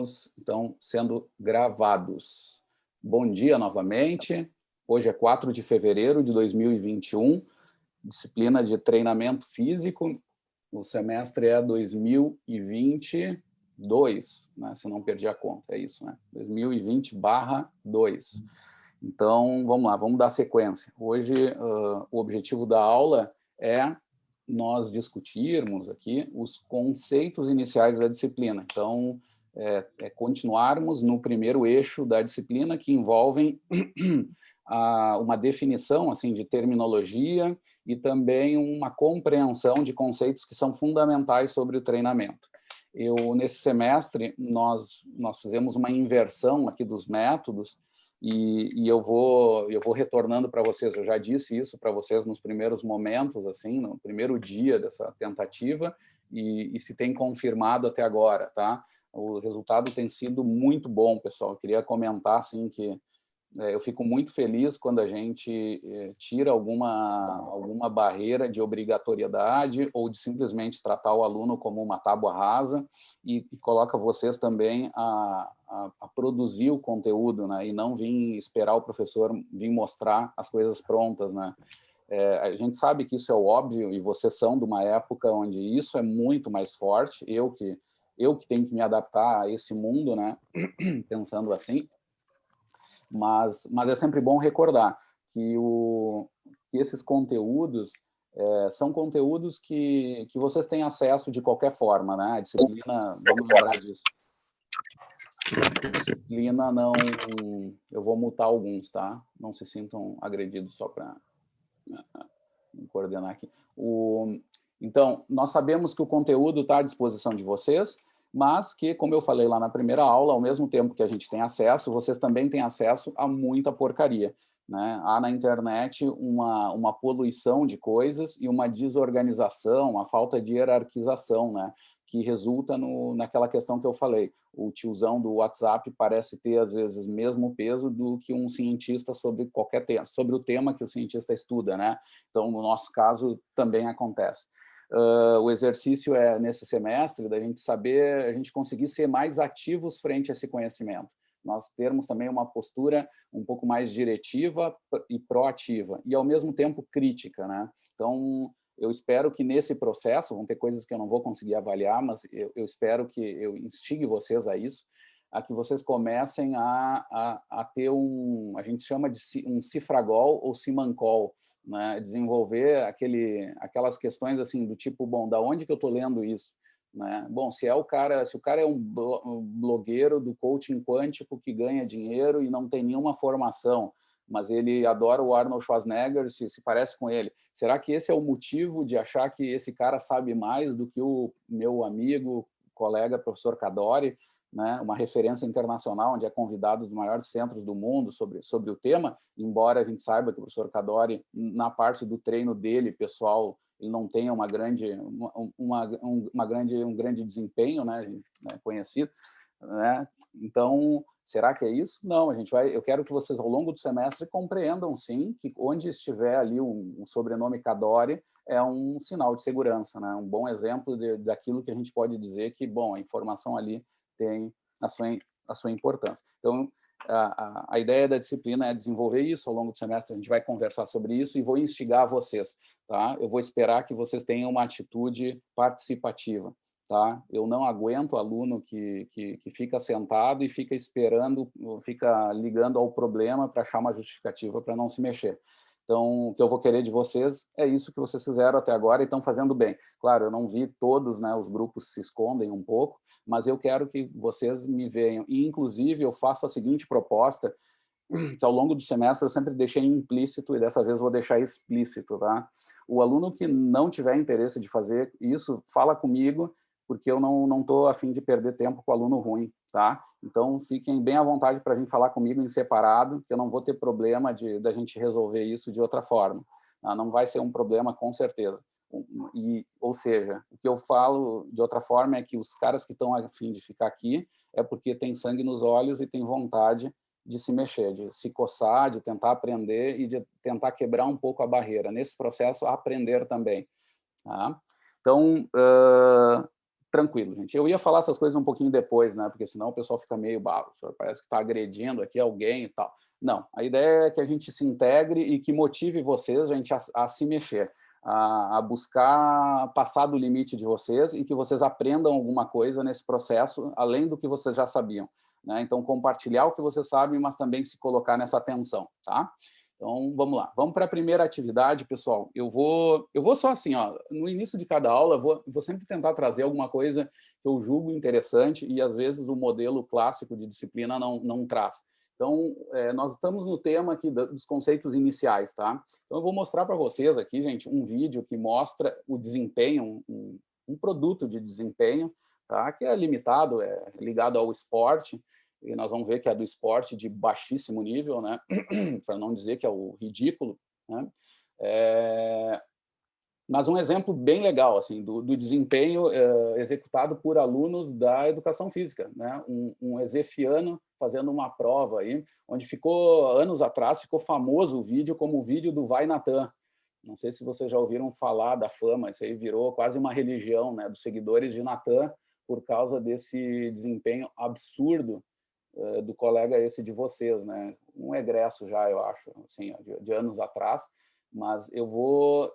Estão sendo gravados. Bom dia novamente. Hoje é 4 de fevereiro de 2021, disciplina de treinamento físico. O semestre é 2022, né? Se eu não perdi a conta, é isso, né? 2020/2. Então, vamos lá, vamos dar sequência. Hoje, o objetivo da aula é nós discutirmos aqui os conceitos iniciais da disciplina. Então, continuarmos no primeiro eixo da disciplina, que envolvem uma definição assim, de terminologia e também uma compreensão de conceitos que são fundamentais sobre o treinamento. Nesse semestre, nós fizemos uma inversão aqui dos métodos, e eu vou retornando para vocês. Eu já disse isso para vocês nos primeiros momentos, assim, no primeiro dia dessa tentativa, e se tem confirmado até agora, tá? O resultado tem sido muito bom, pessoal. Eu queria comentar assim que eu fico muito feliz quando a gente tira alguma barreira de obrigatoriedade ou de simplesmente tratar o aluno como uma tábua rasa e coloca vocês também a produzir o conteúdo, né? E não vir esperar o professor vir mostrar as coisas prontas, né? A gente sabe que isso é óbvio e vocês são de uma época onde isso é muito mais forte. Eu que tenho que me adaptar a esse mundo, né? Pensando assim. Mas é sempre bom recordar que esses conteúdos são conteúdos que vocês têm acesso de qualquer forma, né? A disciplina, vamos lembrar disso. A disciplina não... Eu vou mutar alguns, tá? Não se sintam agredidos, só para me coordenar aqui. Então, nós sabemos que o conteúdo está à disposição de vocês, mas que, como eu falei lá na primeira aula, ao mesmo tempo que a gente tem acesso, vocês também têm acesso a muita porcaria, né? Há na internet uma poluição de coisas e uma desorganização, a falta de hierarquização, né? Que resulta naquela questão que eu falei. O tiozão do WhatsApp parece ter, às vezes, mesmo peso do que um cientista sobre qualquer tema, sobre o tema que o cientista estuda, né? Então, no nosso caso, também acontece. O exercício é, nesse semestre, da gente saber, a gente conseguir ser mais ativos frente a esse conhecimento. Nós termos também uma postura um pouco mais diretiva e proativa, e, ao mesmo tempo, crítica, né? Então, eu espero que nesse processo, vão ter coisas que eu não vou conseguir avaliar, mas eu espero que eu instigue vocês a isso, a que vocês comecem a ter a gente chama de um cifragol ou simancol, né? Desenvolver aquelas questões assim do tipo, bom, da onde que eu estou lendo isso? Né? Bom, se o cara é um blogueiro do coaching quântico que ganha dinheiro e não tem nenhuma formação, mas ele adora o Arnold Schwarzenegger, se parece com ele. Será que esse é o motivo de achar que esse cara sabe mais do que o meu amigo, colega, professor Cadori, né? Uma referência internacional, onde é convidado dos maiores centros do mundo sobre o tema, embora a gente saiba que o professor Cadori, na parte do treino dele, pessoal, ele não tenha um grande desempenho, né? Conhecido, né? Então, será que é isso? Não, eu quero que vocês, ao longo do semestre, compreendam, sim, que onde estiver ali um sobrenome Cadori é um sinal de segurança, né? Um bom exemplo daquilo que a gente pode dizer que, bom, a informação ali tem a sua importância. Então, a ideia da disciplina é desenvolver isso. Ao longo do semestre, a gente vai conversar sobre isso e vou instigar vocês, tá? Eu vou esperar que vocês tenham uma atitude participativa. Tá? Eu não aguento aluno que fica sentado e fica esperando, fica ligando ao problema para achar uma justificativa para não se mexer. Então, o que eu vou querer de vocês é isso que vocês fizeram até agora e estão fazendo bem. Claro, eu não vi todos, né, os grupos se escondem um pouco, mas eu quero que vocês me vejam. E, inclusive, eu faço a seguinte proposta, que ao longo do semestre eu sempre deixei implícito e dessa vez vou deixar explícito, tá? O aluno que não tiver interesse de fazer isso, fala comigo, porque eu não estou a fim de perder tempo com o aluno ruim, tá? Então, fiquem bem à vontade para vir falar comigo em separado, que eu não vou ter problema da gente resolver isso de outra forma. Tá? Não vai ser um problema, com certeza. Ou seja, o que eu falo de outra forma é que os caras que estão a fim de ficar aqui é porque tem sangue nos olhos e tem vontade de se mexer, de se coçar, de tentar aprender e de tentar quebrar um pouco a barreira. Nesse processo, aprender também. Tá? Então, tranquilo, gente. Eu ia falar essas coisas um pouquinho depois, né? Porque senão o pessoal fica meio bravo, parece que está agredindo aqui alguém e tal. Não, a ideia é que a gente se integre e que motive vocês, a gente, a se mexer, a buscar passar do limite de vocês e que vocês aprendam alguma coisa nesse processo, além do que vocês já sabiam, né? Então, compartilhar o que vocês sabem, mas também se colocar nessa atenção, tá? Então, vamos lá. Vamos para a primeira atividade, pessoal. Eu vou só assim, ó, no início de cada aula, vou sempre tentar trazer alguma coisa que eu julgo interessante e, às vezes, o modelo clássico de disciplina não traz. Então, nós estamos no tema aqui dos conceitos iniciais, tá? Então, eu vou mostrar para vocês aqui, gente, um vídeo que mostra o desempenho, um produto de desempenho, tá? Que é limitado, é ligado ao esporte, e nós vamos ver que é do esporte de baixíssimo nível, né? Para não dizer que é o ridículo, né? Mas um exemplo bem legal assim do desempenho executado por alunos da educação física, né? Um ezefiano fazendo uma prova aí, onde ficou anos atrás ficou famoso o vídeo como o vídeo do Vai Natan. Não sei se vocês já ouviram falar da fama, isso aí virou quase uma religião, né? Dos seguidores de Natan por causa desse desempenho absurdo do colega esse de vocês, né? Um egresso já, eu acho, assim, de anos atrás. Mas eu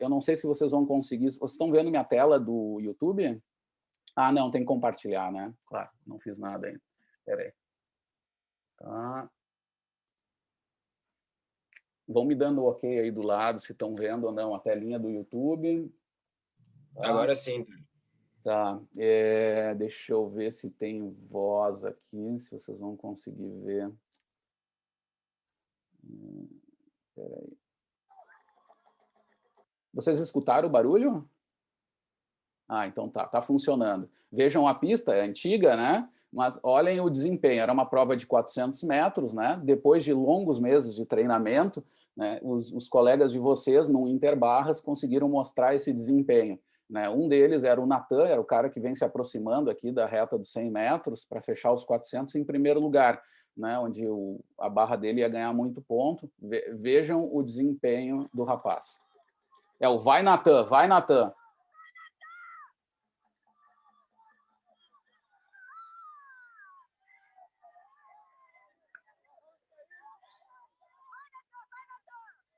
não sei se vocês vão conseguir. Vocês estão vendo minha tela do YouTube? Ah, não, tem que compartilhar, né? Claro, não fiz nada ainda. Espera aí. Tá. Vão me dando ok aí do lado, se estão vendo ou não a telinha do YouTube. Tá? Agora sim. Tá. Deixa eu ver se tem voz aqui, se vocês vão conseguir ver. Espera aí. Vocês escutaram o barulho? Ah, então tá funcionando. Vejam a pista, é antiga, né? Mas olhem o desempenho. Era uma prova de 400 metros, né? Depois de longos meses de treinamento, né? Os colegas de vocês, no Interbarras, conseguiram mostrar esse desempenho, né? Um deles era o Natan, era o cara que vem se aproximando aqui da reta dos 100 metros para fechar os 400 em primeiro lugar, né? Onde a barra dele ia ganhar muito ponto. Vejam o desempenho do rapaz. É o Vai Natan, vai Natan.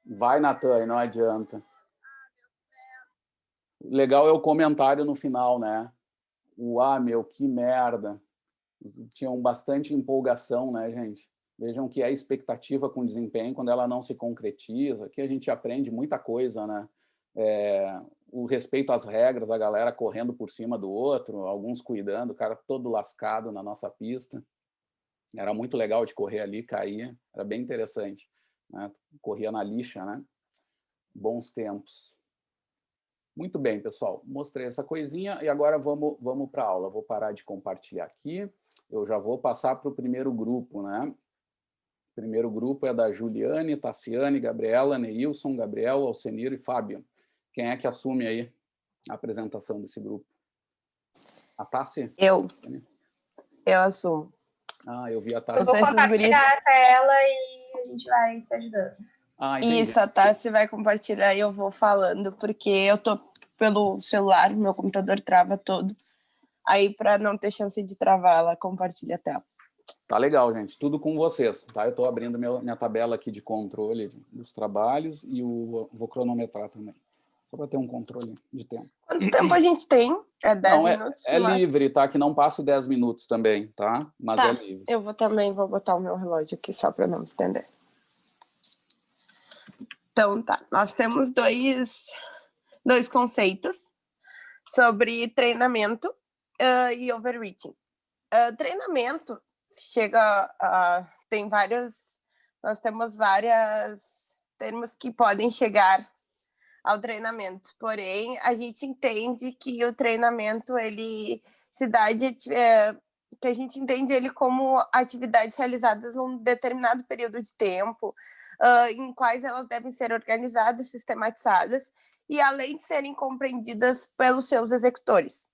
Vai, Natan, não adianta. Legal é o comentário no final, né? Meu, que merda. Tinham bastante empolgação, né, gente? Vejam que é expectativa com desempenho quando ela não se concretiza. Aqui a gente aprende muita coisa, né? O respeito às regras, a galera correndo por cima do outro, alguns cuidando, o cara todo lascado na nossa pista. Era muito legal de correr ali, caía, era bem interessante, né? Corria na lixa, né? Bons tempos. Muito bem, pessoal. Mostrei essa coisinha e agora vamos para a aula. Vou parar de compartilhar aqui. Eu já vou passar para o primeiro grupo, né? O primeiro grupo é da Juliane, Tassiane, Gabriela, Neilson, Gabriel, Alceniro e Fábio. Quem é que assume aí a apresentação desse grupo? A Tassi? Eu assumo. Ah, eu vi a Tassi. Eu vou compartilhar a tela e a gente vai se ajudando. Ah, isso, a Tassi vai compartilhar e eu vou falando, porque eu tô pelo celular, meu computador trava todo. Aí, para não ter chance de travar, ela compartilha a tela. Tá legal, gente. Tudo com vocês, tá? Eu estou abrindo minha tabela aqui de controle dos trabalhos e vou cronometrar também. Só para ter um controle de tempo. Quanto tempo a gente tem? É 10 minutos? É livre, tá? Que não passe 10 minutos também, tá? Mas tá, é livre. Eu vou botar o meu relógio aqui só para não me estender. Então, tá. Nós temos dois conceitos sobre treinamento e overreaching. Treinamento tem vários... Nós temos vários termos que podem chegar ao treinamento. Porém, a gente entende que o treinamento, ele se dá que a gente entende ele como atividades realizadas num determinado período de tempo, em quais elas devem ser organizadas, sistematizadas, e além de serem compreendidas pelos seus executores,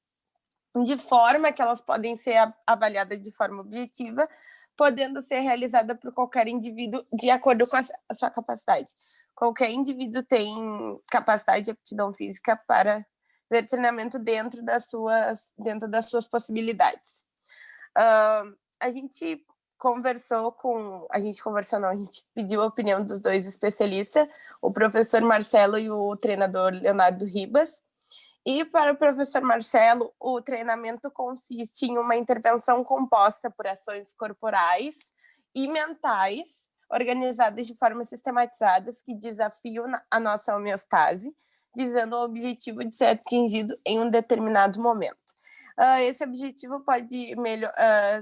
de forma que elas podem ser avaliadas de forma objetiva, podendo ser realizada por qualquer indivíduo de acordo com a sua capacidade. Qualquer indivíduo tem capacidade de aptidão física para treinamento dentro das suas possibilidades. A gente pediu a opinião dos dois especialistas, o professor Marcelo e o treinador Leonardo Ribas. E para o professor Marcelo, o treinamento consiste em uma intervenção composta por ações corporais e mentais, organizadas de forma sistematizada, que desafiam a nossa homeostase, visando o objetivo de ser atingido em um determinado momento. Esse objetivo pode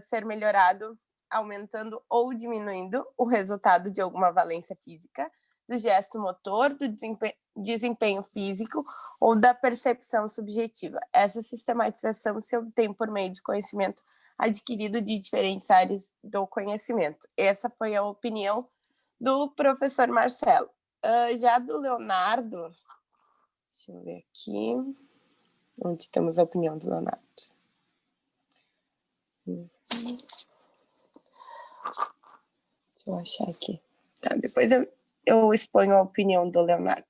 ser melhorado aumentando ou diminuindo o resultado de alguma valência física, do gesto motor, do desempenho físico ou da percepção subjetiva. Essa sistematização se obtém por meio de conhecimento adquirido de diferentes áreas do conhecimento. Essa foi a opinião do professor Marcelo. Já do Leonardo, deixa eu ver aqui, onde temos a opinião do Leonardo. Deixa eu achar aqui. Tá, depois eu exponho a opinião do Leonardo.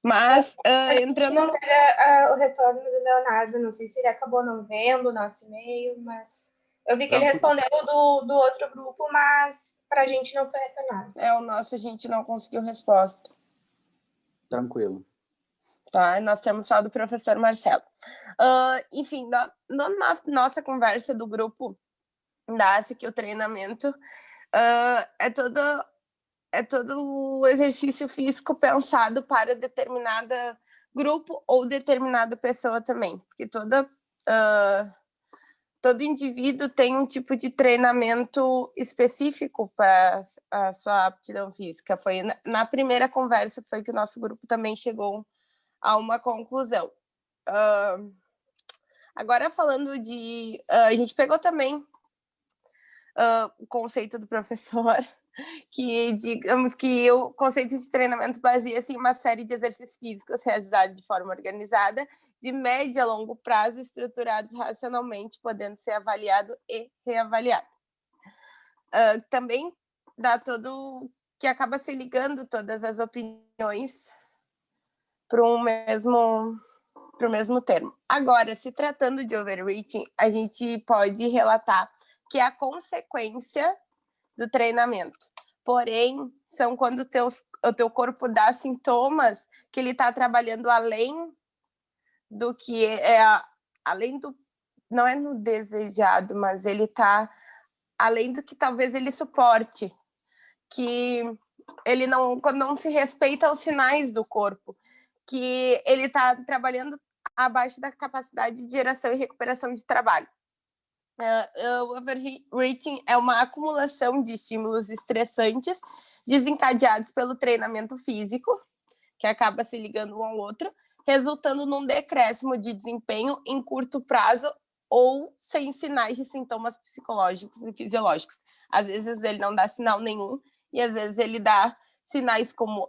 Mas, entrando... Não teve o retorno do Leonardo, não sei se ele acabou não vendo o nosso e-mail, mas eu vi que ele respondeu do outro grupo, mas para a gente não foi retornado. O nosso a gente não conseguiu resposta. Tranquilo. Tá, nós temos só do professor Marcelo. Enfim, na nossa conversa do grupo da que o treinamento é todo o exercício físico pensado para determinado grupo ou determinada pessoa também, porque todo indivíduo tem um tipo de treinamento específico para a sua aptidão física. Foi na primeira conversa foi que o nosso grupo também chegou a uma conclusão. Agora falando a gente pegou também o conceito do professor, que digamos que o conceito de treinamento baseia-se em uma série de exercícios físicos realizados de forma organizada, de médio a longo prazo, estruturados racionalmente, podendo ser avaliado e reavaliado. Também dá que acaba se ligando todas as opiniões para o mesmo termo. Agora, se tratando de overreaching, a gente pode relatar que é a consequência do treinamento. Porém, são quando o teu corpo dá sintomas que ele está trabalhando além do que não é no desejado, mas ele está além do que talvez ele suporte, que ele quando não se respeita os sinais do corpo, que ele está trabalhando abaixo da capacidade de geração e recuperação de trabalho. O overreaching é uma acumulação de estímulos estressantes desencadeados pelo treinamento físico, que acaba se ligando um ao outro, resultando num decréscimo de desempenho em curto prazo ou sem sinais de sintomas psicológicos e fisiológicos. Às vezes ele não dá sinal nenhum e às vezes ele dá sinais como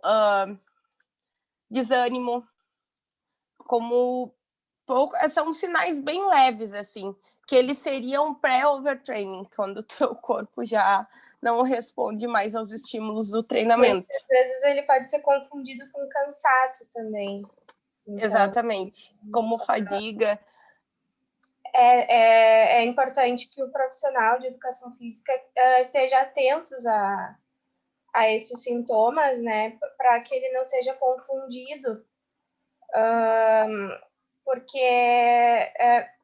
desânimo, são sinais bem leves, assim, que eles seriam pré-overtraining, quando o teu corpo já não responde mais aos estímulos do treinamento. Às vezes ele pode ser confundido com cansaço também. Então, exatamente, como fadiga. É importante que o profissional de educação física esteja atentos a esses sintomas, né, para que ele não seja confundido, porque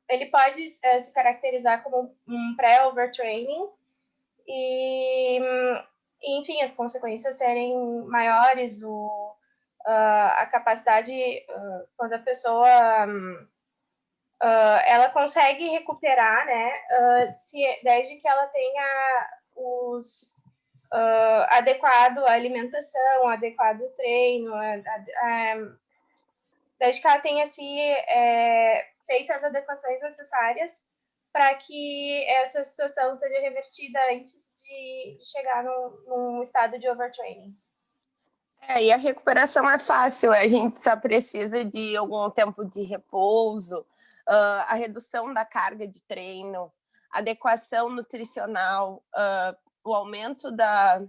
ele pode se caracterizar como um pré-overtraining e, enfim, as consequências serem maiores, a capacidade, quando a pessoa ela consegue recuperar, né, desde que ela tenha adequado a alimentação, adequado o treino, desde que ela tenha feito as adequações necessárias para que essa situação seja revertida antes de chegar num estado de overtraining. E a recuperação é fácil, a gente só precisa de algum tempo de repouso, a redução da carga de treino, adequação nutricional, o aumento da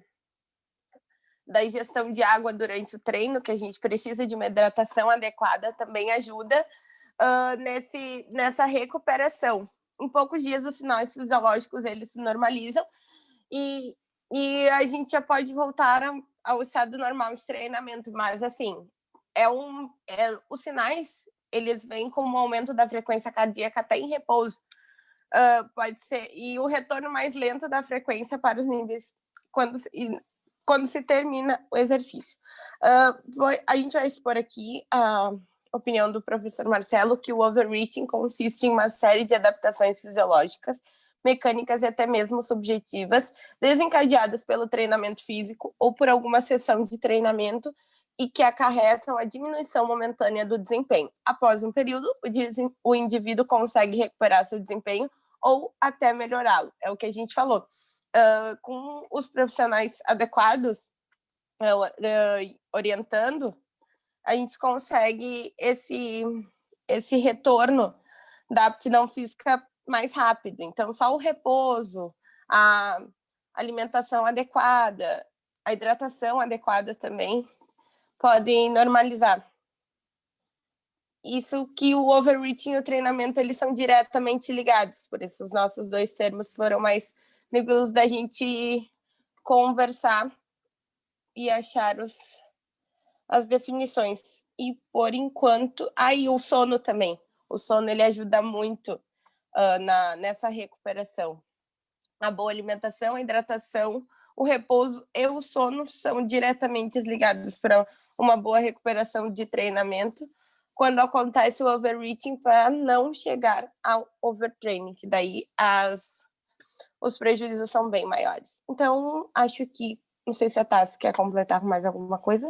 ingestão de água durante o treino, que a gente precisa de uma hidratação adequada, também ajuda nessa recuperação. Em poucos dias, os sinais fisiológicos eles se normalizam e a gente já pode voltar ao estado normal de treinamento, mas assim, os sinais eles vêm como um aumento da frequência cardíaca até em repouso, pode ser, e o retorno mais lento da frequência para os níveis quando se termina o exercício. A gente vai expor aqui a opinião do professor Marcelo, que o overreaching consiste em uma série de adaptações fisiológicas, mecânicas e até mesmo subjetivas, desencadeadas pelo treinamento físico ou por alguma sessão de treinamento e que acarretam a diminuição momentânea do desempenho. Após um período, o indivíduo consegue recuperar seu desempenho ou até melhorá-lo. É o que a gente falou. Com os profissionais adequados, orientando, a gente consegue esse retorno da aptidão física mais rápido. Então, só o repouso, a alimentação adequada, a hidratação adequada também podem normalizar. Isso que o overreaching e o treinamento, eles são diretamente ligados, por isso os nossos dois termos foram mais tranquilos da gente conversar e achar as definições. E, por enquanto, aí o sono também. O sono, ele ajuda muito nessa recuperação. A boa alimentação, a hidratação, o repouso e o sono são diretamente ligados para uma boa recuperação de treinamento quando acontece o overreaching, para não chegar ao overtraining, que daí os prejuízos são bem maiores. Então, acho que, não sei se a Tassi quer completar com mais alguma coisa.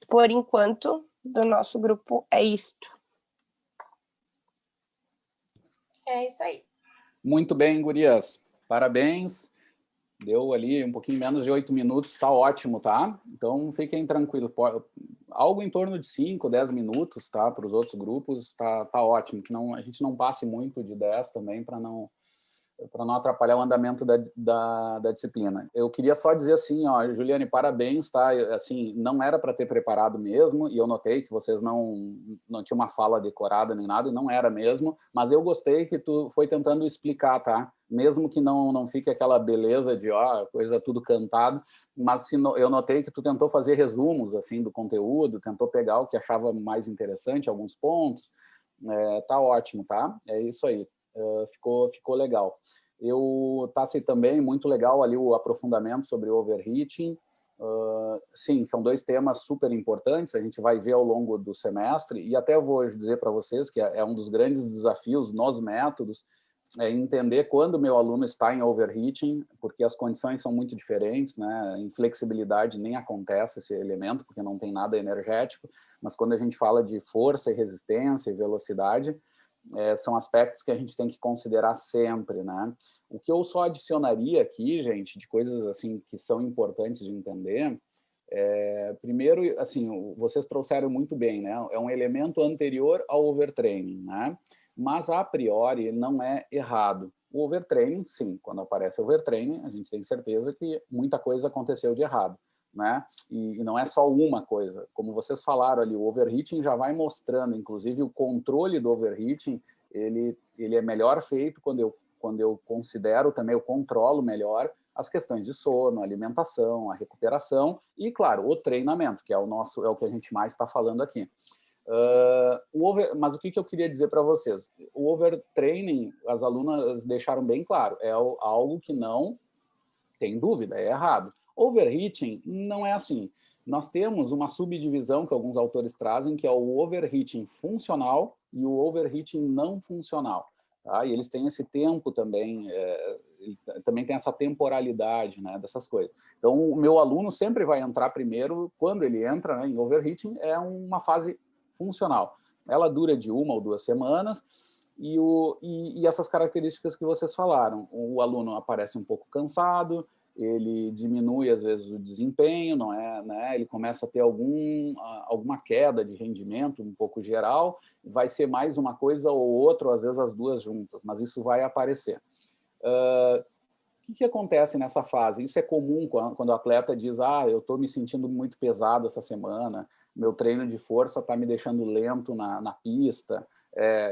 Por enquanto, do nosso grupo é isto. É isso aí. Muito bem, gurias. Parabéns. Deu ali um pouquinho menos de 8 minutos, está ótimo, tá? Então, fiquem tranquilos. Algo em torno de 5, 10 minutos, tá? Para os outros grupos, tá ótimo. Que a gente não passe muito de 10 também, para não atrapalhar o andamento da disciplina. Eu queria só dizer assim, ó, Juliane, parabéns, tá? Assim, não era para ter preparado mesmo, e eu notei que vocês não tinham uma fala decorada nem nada, e não era mesmo, mas eu gostei que tu foi tentando explicar, tá? Mesmo que não fique aquela beleza de, ó, coisa tudo cantado, mas eu notei que tu tentou fazer resumos, assim, do conteúdo, tentou pegar o que achava mais interessante, alguns pontos, tá ótimo, tá? É isso aí. Ficou legal. Tassi, também, muito legal ali o aprofundamento sobre o overreaching. Sim, são dois temas super importantes, a gente vai ver ao longo do semestre, e até vou dizer para vocês que é um dos grandes desafios nos métodos, é entender quando o meu aluno está em overreaching, porque as condições são muito diferentes, né? Em flexibilidade nem acontece esse elemento, porque não tem nada energético, mas quando a gente fala de força e resistência e velocidade, são aspectos que a gente tem que considerar sempre, né? O que eu só adicionaria aqui, gente, de coisas assim que são importantes de entender, primeiro, assim, vocês trouxeram muito bem, né? É um elemento anterior ao overtraining, né? Mas a priori ele não é errado. O overtraining, sim, quando aparece overtraining, a gente tem certeza que muita coisa aconteceu de errado, né? E não é só uma coisa. Como vocês falaram ali, o overheating já vai mostrando, inclusive o controle do overheating, ele é melhor feito quando eu considero também, eu controlo melhor as questões de sono, alimentação, a recuperação e, claro, o treinamento, que é o que a gente mais está falando aqui. Mas o que eu queria dizer para vocês? O overtraining, as alunas deixaram bem claro, é algo que não tem dúvida, é errado. Overheating não é assim. Nós temos uma subdivisão que alguns autores trazem, que é o overheating funcional e o overheating não funcional. Tá? E eles têm esse tempo também, também tem essa temporalidade, né, dessas coisas. Então, o meu aluno sempre vai entrar primeiro, quando ele entra, né, em overheating, é uma fase funcional. Ela dura de 1 ou 2 semanas, e essas características que vocês falaram. O aluno aparece um pouco cansado, ele diminui, às vezes, o desempenho, não é, né? Ele começa a ter alguma queda de rendimento um pouco geral, vai ser mais uma coisa ou outra, ou às vezes as duas juntas, mas isso vai aparecer. O que acontece nessa fase? Isso é comum quando o atleta diz, eu estou me sentindo muito pesado essa semana, meu treino de força está me deixando lento na pista,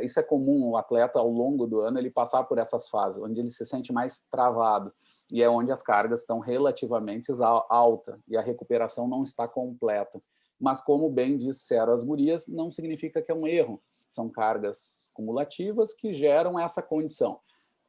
Isso é comum, o atleta, ao longo do ano, ele passar por essas fases, onde ele se sente mais travado, e é onde as cargas estão relativamente altas, e a recuperação não está completa. Mas, como bem disseram as gurias, não significa que é um erro. São cargas cumulativas que geram essa condição.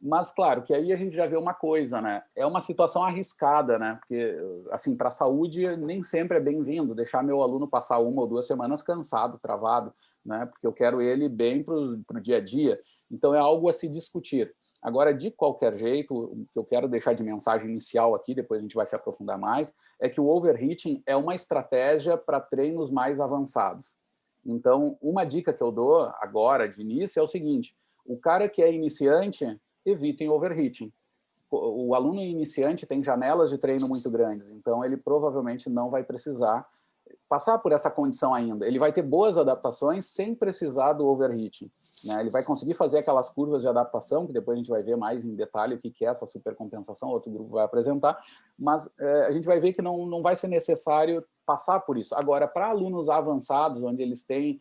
Mas, claro, que aí a gente já vê uma coisa, né? É uma situação arriscada, né? Porque, assim, para a saúde, nem sempre é bem-vindo deixar meu aluno passar 1 ou 2 semanas cansado, travado, né? Porque eu quero ele bem para o dia a dia. Então, é algo a se discutir. Agora, de qualquer jeito, o que eu quero deixar de mensagem inicial aqui, depois a gente vai se aprofundar mais, é que o overheating é uma estratégia para treinos mais avançados. Então, uma dica que eu dou agora, de início, é o seguinte: o cara que é iniciante, evitem overheating. O aluno iniciante tem janelas de treino muito grandes, então ele provavelmente não vai precisar passar por essa condição ainda. Ele vai ter boas adaptações sem precisar do overheating, né? Ele vai conseguir fazer aquelas curvas de adaptação, que depois a gente vai ver mais em detalhe o que é essa supercompensação, outro grupo vai apresentar, mas a gente vai ver que não vai ser necessário passar por isso. Agora, para alunos avançados, onde eles têm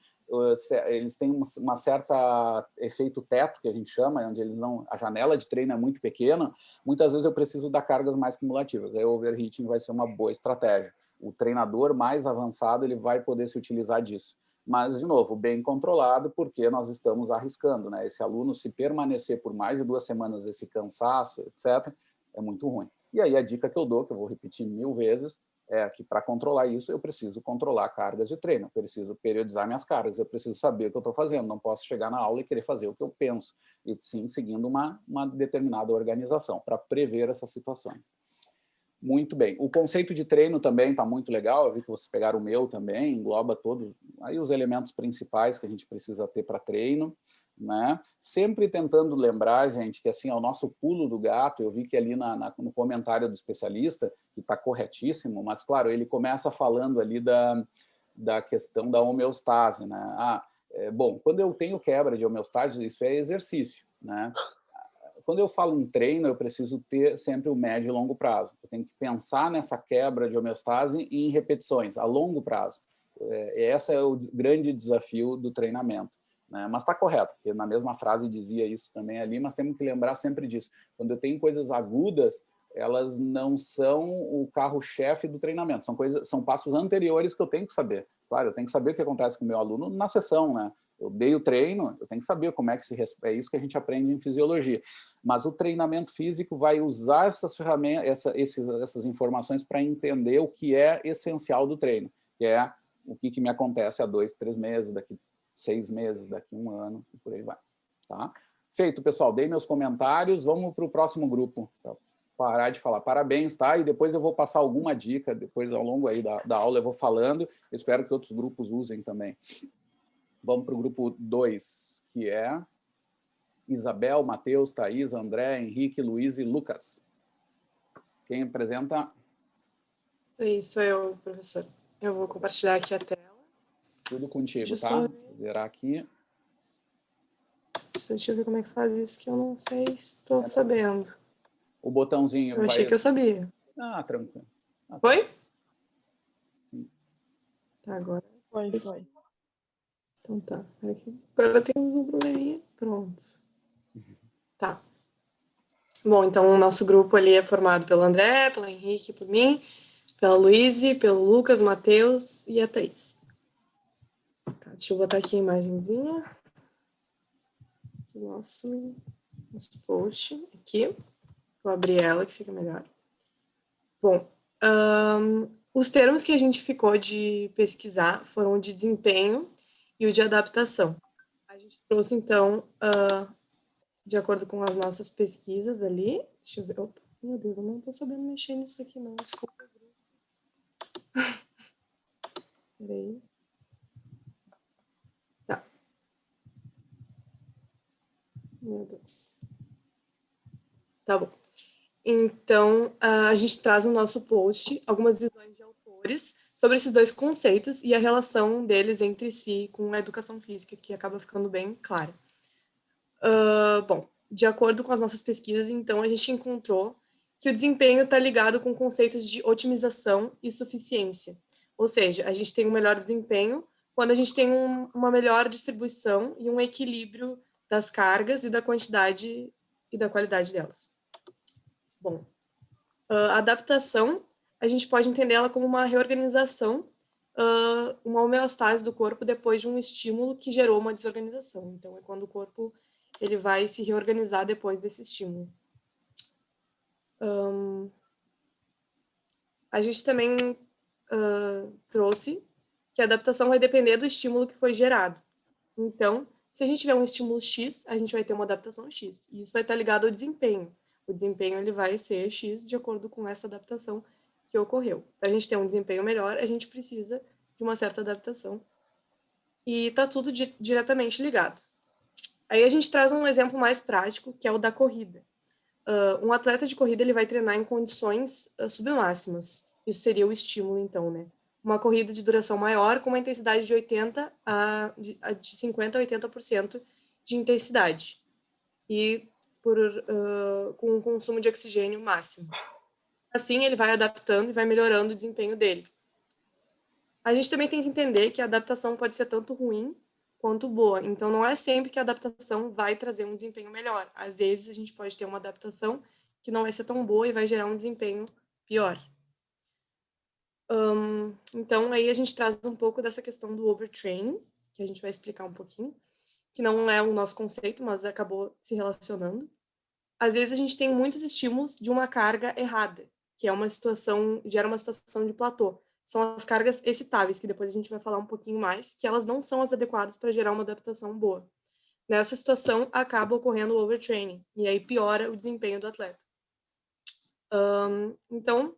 uma certa efeito teto, que a gente chama, onde a janela de treino é muito pequena, muitas vezes eu preciso dar cargas mais cumulativas. Aí o overheating vai ser uma boa estratégia. O treinador mais avançado ele vai poder se utilizar disso. Mas, de novo, bem controlado, porque nós estamos arriscando, né? Esse aluno, se permanecer por mais de 2 semanas esse cansaço, etc., é muito ruim. E aí a dica que eu dou, que eu vou repetir 1000 vezes, é que para controlar isso, eu preciso controlar cargas de treino, eu preciso periodizar minhas cargas, eu preciso saber o que eu estou fazendo, não posso chegar na aula e querer fazer o que eu penso, e sim seguindo uma determinada organização, para prever essas situações. Muito bem. O conceito de treino também está muito legal, eu vi que vocês pegaram o meu também, engloba todos aí os elementos principais que a gente precisa ter para treino, né? Sempre tentando lembrar, gente, que assim, é o nosso pulo do gato. Eu vi que ali no comentário do especialista, que está corretíssimo, mas claro, ele começa falando ali da questão da homeostase, né? Bom, quando eu tenho quebra de homeostase, isso é exercício, né? Quando eu falo em treino, eu preciso ter sempre o médio e longo prazo. Eu tenho que pensar nessa quebra de homeostase em repetições, a longo prazo. Esse é o grande desafio do treinamento, né? Mas está correto, porque na mesma frase dizia isso também ali, mas temos que lembrar sempre disso. Quando eu tenho coisas agudas, elas não são o carro-chefe do treinamento, são passos anteriores que eu tenho que saber. Claro, eu tenho que saber o que acontece com o meu aluno na sessão, né? Eu dei o treino, eu tenho que saber como é que é isso que a gente aprende em fisiologia. Mas o treinamento físico vai usar essas ferramentas, essas informações para entender o que é essencial do treino, que é o que me acontece há 2, 3 meses, daqui 6 meses, daqui 1 ano, e por aí vai. Tá? Feito, pessoal, dei meus comentários, vamos para o próximo grupo, para parar de falar. Parabéns, tá? E depois eu vou passar alguma dica, depois ao longo aí da aula eu vou falando, eu espero que outros grupos usem também. Vamos para o grupo 2, que é Isabel, Matheus, Thaís, André, Henrique, Luiz e Lucas. Quem apresenta? Sim, sou eu, professor. Eu vou compartilhar aqui a tela. Tudo contigo, Deixa tá? eu Vou zerar aqui. Deixa eu ver como é que faz isso, que eu não sei, estou sabendo. O botãozinho Eu achei que eu sabia. Ah, tranquilo. Foi? Sim. Tá, agora. Foi. Então tá. Agora temos um probleminha. Pronto. Tá. Bom, então o nosso grupo ali é formado pelo André, pelo Henrique, por mim, pela Luíse, pelo Lucas, Matheus e a Thaís. Tá, deixa eu botar aqui a imagenzinha do nosso post aqui. Vou abrir ela que fica melhor. Bom, os termos que a gente ficou de pesquisar foram o de desempenho e o de adaptação. A gente trouxe, então, de acordo com as nossas pesquisas ali. Deixa eu ver. Opa, meu Deus, eu não estou sabendo mexer nisso aqui, não. Desculpa. Peraí. Tá. Meu Deus. Tá bom. Então, a gente traz no nosso post algumas visões de autores sobre esses dois conceitos e a relação deles entre si com a educação física, que acaba ficando bem clara. Bom, de acordo com as nossas pesquisas, então, a gente encontrou que o desempenho está ligado com conceitos de otimização e suficiência. Ou seja, a gente tem um melhor desempenho quando a gente tem uma melhor distribuição e um equilíbrio das cargas e da quantidade e da qualidade delas. Bom, a adaptação, a gente pode entender ela como uma reorganização, uma homeostase do corpo depois de um estímulo que gerou uma desorganização. Então, é quando o corpo ele vai se reorganizar depois desse estímulo. A gente também trouxe que a adaptação vai depender do estímulo que foi gerado. Então, se a gente tiver um estímulo X, a gente vai ter uma adaptação X. E isso vai estar ligado ao desempenho. O desempenho ele vai ser X de acordo com essa adaptação que ocorreu. Para a gente ter um desempenho melhor, a gente precisa de uma certa adaptação. E está tudo diretamente ligado. Aí a gente traz um exemplo mais prático, que é o da corrida. Um atleta de corrida ele vai treinar em condições submáximas. Isso seria o estímulo, então, né? Uma corrida de duração maior, com uma intensidade de 50% a 80% de intensidade. E com um consumo de oxigênio máximo. Assim, ele vai adaptando e vai melhorando o desempenho dele. A gente também tem que entender que a adaptação pode ser tanto ruim quanto boa. Então, não é sempre que a adaptação vai trazer um desempenho melhor. Às vezes, a gente pode ter uma adaptação que não vai ser tão boa e vai gerar um desempenho pior. Então, aí a gente traz um pouco dessa questão do overtraining, que a gente vai explicar um pouquinho, que não é o nosso conceito, mas acabou se relacionando. Às vezes, a gente tem muitos estímulos de uma carga errada, que é gera uma situação de platô. São as cargas excitáveis, que depois a gente vai falar um pouquinho mais, que elas não são as adequadas para gerar uma adaptação boa. Nessa situação, acaba ocorrendo o overtraining, e aí piora o desempenho do atleta. Então,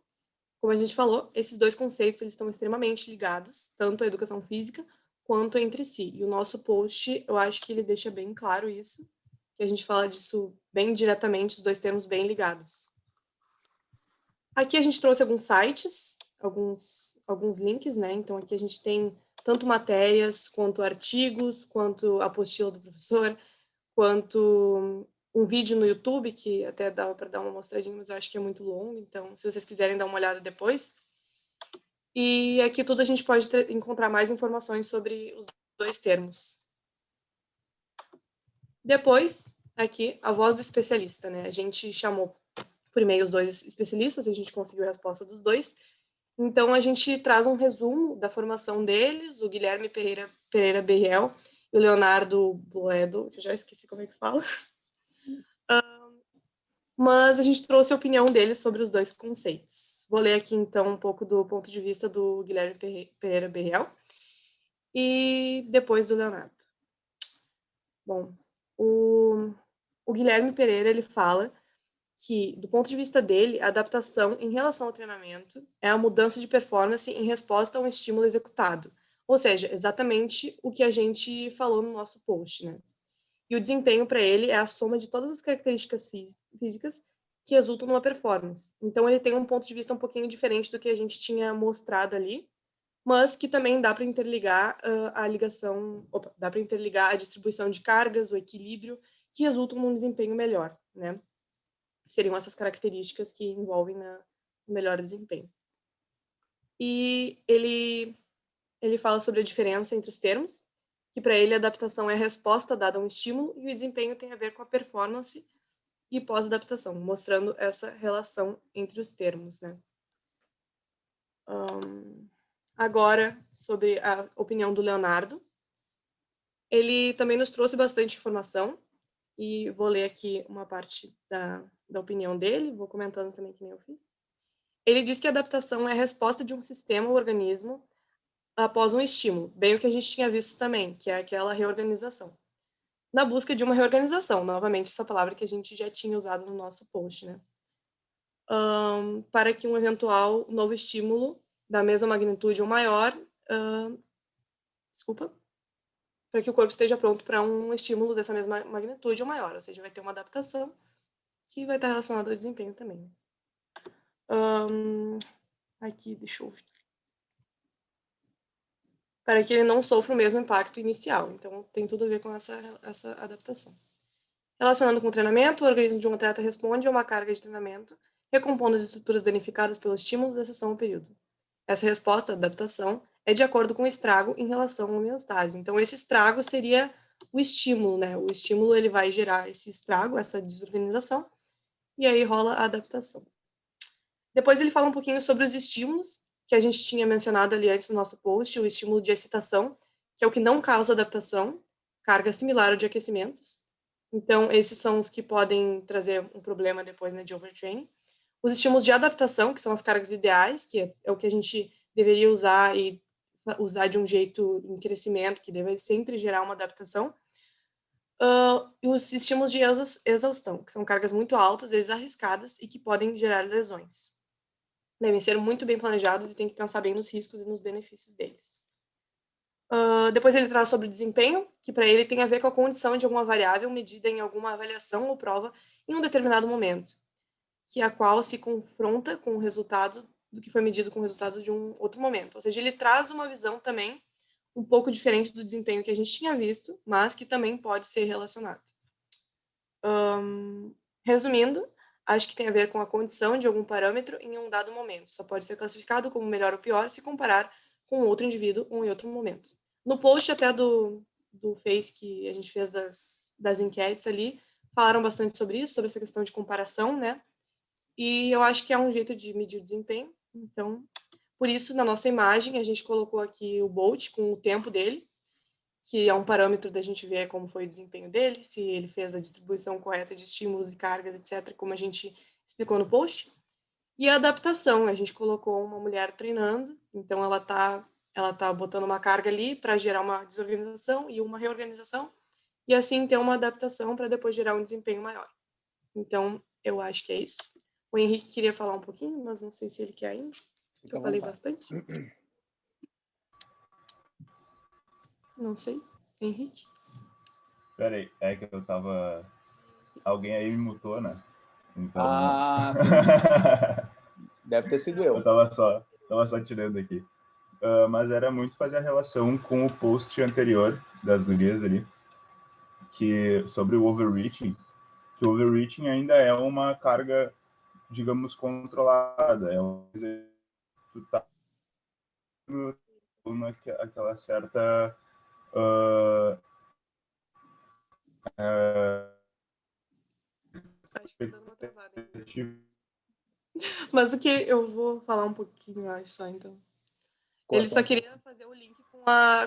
como a gente falou, esses dois conceitos eles estão extremamente ligados, tanto à educação física quanto entre si. E o nosso post, eu acho que ele deixa bem claro isso, que a gente fala disso bem diretamente, os dois termos bem ligados. Aqui a gente trouxe alguns sites, alguns links, né? Então aqui a gente tem tanto matérias, quanto artigos, quanto a apostila do professor, quanto um vídeo no YouTube, que até dava para dar uma mostradinha, mas eu acho que é muito longo, então se vocês quiserem dar uma olhada depois. E aqui tudo a gente pode encontrar mais informações sobre os dois termos. Depois, aqui, a voz do especialista, né? A gente chamou por e-mail os dois especialistas, a gente conseguiu a resposta dos dois. Então, a gente traz um resumo da formação deles, o Guilherme Pereira Berriel e o Leonardo Boedo, que eu já esqueci como é que fala. Mas a gente trouxe a opinião deles sobre os dois conceitos. Vou ler aqui, então, um pouco do ponto de vista do Guilherme Pereira Berriel e depois do Leonardo. Bom, o Guilherme Pereira, ele fala que, do ponto de vista dele, a adaptação em relação ao treinamento é a mudança de performance em resposta a um estímulo executado. Ou seja, exatamente o que a gente falou no nosso post, né? E o desempenho para ele é a soma de todas as características físicas que resultam numa performance. Então, ele tem um ponto de vista um pouquinho diferente do que a gente tinha mostrado ali, mas que também dá para interligar dá para interligar a distribuição de cargas, o equilíbrio, que resultam num desempenho melhor, né? Seriam essas características que envolvem no melhor desempenho. E ele fala sobre a diferença entre os termos, que para ele a adaptação é a resposta dada a um estímulo e o desempenho tem a ver com a performance e pós-adaptação, mostrando essa relação entre os termos, né? Agora, sobre a opinião do Leonardo. Ele também nos trouxe bastante informação e vou ler aqui uma parte da opinião dele, vou comentando também que nem eu fiz. Ele diz que a adaptação é a resposta de um sistema ou organismo após um estímulo, bem o que a gente tinha visto também, que é aquela reorganização. Na busca de uma reorganização, novamente essa palavra que a gente já tinha usado no nosso post, né? Para que um eventual novo estímulo da mesma magnitude ou maior, para que o corpo esteja pronto para um estímulo dessa mesma magnitude ou maior, ou seja, vai ter uma adaptação que vai estar relacionada ao desempenho também. Aqui, deixa eu ver. Para que ele não sofra o mesmo impacto inicial. Então, tem tudo a ver com essa adaptação. Relacionando com o treinamento, o organismo de um atleta responde a uma carga de treinamento, recompondo as estruturas danificadas pelo estímulo da sessão ou período. Essa resposta, a adaptação, é de acordo com o estrago em relação à homeostase. Então, esse estrago seria o estímulo, né? O estímulo, ele vai gerar esse estrago, essa desorganização, e aí rola a adaptação. Depois ele fala um pouquinho sobre os estímulos, que a gente tinha mencionado ali antes no nosso post, o estímulo de excitação, que é o que não causa adaptação, carga similar ao de aquecimentos. Então, esses são os que podem trazer um problema depois, né, de overtraining. Os estímulos de adaptação, que são as cargas ideais, que é o que a gente deveria usar e usar de um jeito em crescimento, que deve sempre gerar uma adaptação. E os estímulos de exaustão, que são cargas muito altas, vezes arriscadas, e que podem gerar lesões. Devem ser muito bem planejados e tem que pensar bem nos riscos e nos benefícios deles. Depois ele traz sobre desempenho, que para ele tem a ver com a condição de alguma variável medida em alguma avaliação ou prova em um determinado momento, que a qual se confronta com o resultado do que foi medido com o resultado de um outro momento. Ou seja, ele traz uma visão também um pouco diferente do desempenho que a gente tinha visto, mas que também pode ser relacionado. Resumindo, acho que tem a ver com a condição de algum parâmetro em um dado momento. Só pode ser classificado como melhor ou pior se comparar com outro indivíduo ou em outro momento. No post até do Face que a gente fez das enquetes ali, falaram bastante sobre isso, sobre essa questão de comparação, né? E eu acho que é um jeito de medir o desempenho. Então, por isso, na nossa imagem, a gente colocou aqui o Bolt com o tempo dele, que é um parâmetro da gente ver como foi o desempenho dele, se ele fez a distribuição correta de estímulos e cargas, etc., como a gente explicou no post. E a adaptação, a gente colocou uma mulher treinando, então ela tá botando uma carga ali para gerar uma desorganização e uma reorganização, e assim ter uma adaptação para depois gerar um desempenho maior. Então, eu acho que é isso. O Henrique queria falar um pouquinho, mas não sei se ele quer ainda. Eu falei bastante. Não sei. Henrique? Peraí, é que eu tava... Alguém aí me mutou, né? Então... sim. Deve ter sido eu. Eu tava só tirando aqui. Mas era muito fazer a relação com o post anterior das gurias ali, que sobre o overreaching, que o overreaching ainda é uma carga, digamos, controlada. É uma coisa que tu tá naquela certa... Acho que tá dando uma travada. Mas o que eu vou falar um pouquinho, acho só, então. Ele só queria fazer o link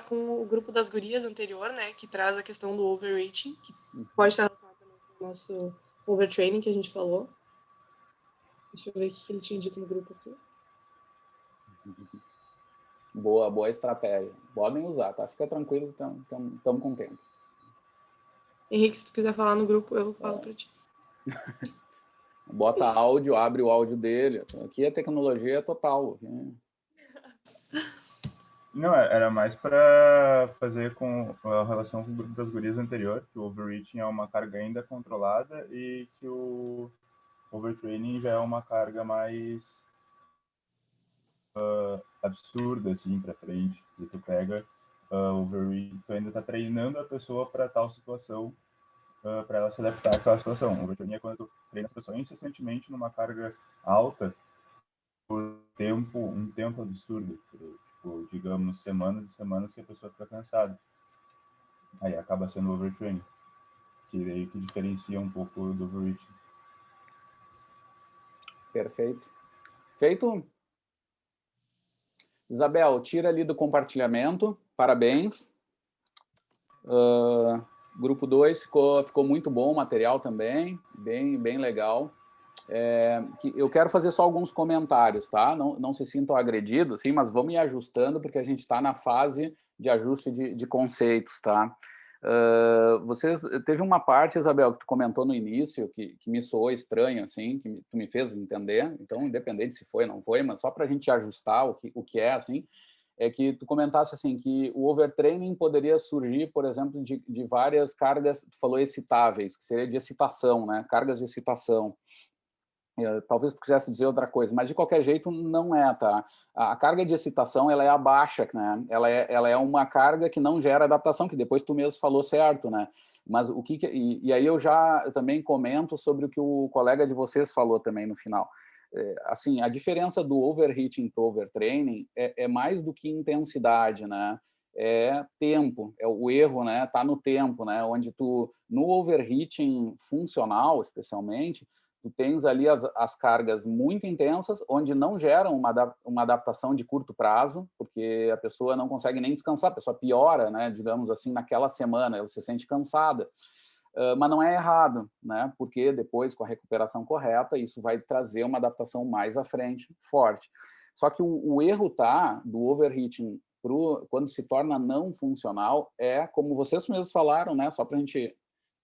com o grupo das gurias anterior, né, que traz a questão do overreaching, que pode estar relacionado também com o nosso overtraining que a gente falou. Deixa eu ver o que ele tinha dito no grupo aqui. Boa estratégia. Podem usar, tá? Fica tranquilo, estamos com tempo. Henrique, se tu quiser falar no grupo, eu falo para ti. Bota áudio, abre o áudio dele. Aqui a tecnologia é total. Não, era mais para fazer com a relação com o grupo das gurias anterior, que o overreaching é uma carga ainda controlada e que o overtraining já é uma carga mais absurda, assim, para frente. E tu pega overreaching, tu ainda tá treinando a pessoa para tal situação, para ela se adaptar àquela situação. O overtraining é quando tu treina a pessoa incessantemente numa carga alta por um tempo absurdo, tipo, digamos, semanas e semanas que a pessoa fica cansada. Aí acaba sendo overtraining, que é aí que diferencia um pouco do overreaching. Perfeito. Feito? Isabel, tira ali do compartilhamento. Parabéns. Grupo 2 ficou muito bom o material também, bem legal. Eu quero fazer só alguns comentários, tá? Não se sintam agredidos, sim, mas vamos ir ajustando, porque a gente está na fase de ajuste de conceitos, tá? Teve uma parte, Isabel, que tu comentou no início, que me soou estranho, assim, que tu me fez entender, então, independente se foi ou não foi, mas só para a gente ajustar o que é, assim, é que tu comentasse, assim, que o overtraining poderia surgir, por exemplo, de várias cargas, tu falou excitáveis, que seria de excitação, né? Cargas de excitação. Talvez tu quisesse dizer outra coisa, mas de qualquer jeito não é, tá? A carga de excitação, ela é a baixa, né? Ela é uma carga que não gera adaptação, que depois tu mesmo falou certo, né? Mas o que e aí eu também comento sobre o que o colega de vocês falou também no final. assim, a diferença do overheating para o overtraining é mais do que intensidade, né? É tempo, o erro, né? Tá no tempo, né? Onde no overheating funcional, especialmente, tu tens ali as cargas muito intensas, onde não geram uma adaptação de curto prazo, porque a pessoa não consegue nem descansar, a pessoa piora, né? Digamos assim, naquela semana, ela se sente cansada. Mas não é errado, né? Porque depois, com a recuperação correta, isso vai trazer uma adaptação mais à frente, forte. Só que o erro do overheating quando se torna não funcional como vocês mesmos falaram, né? Só para a gente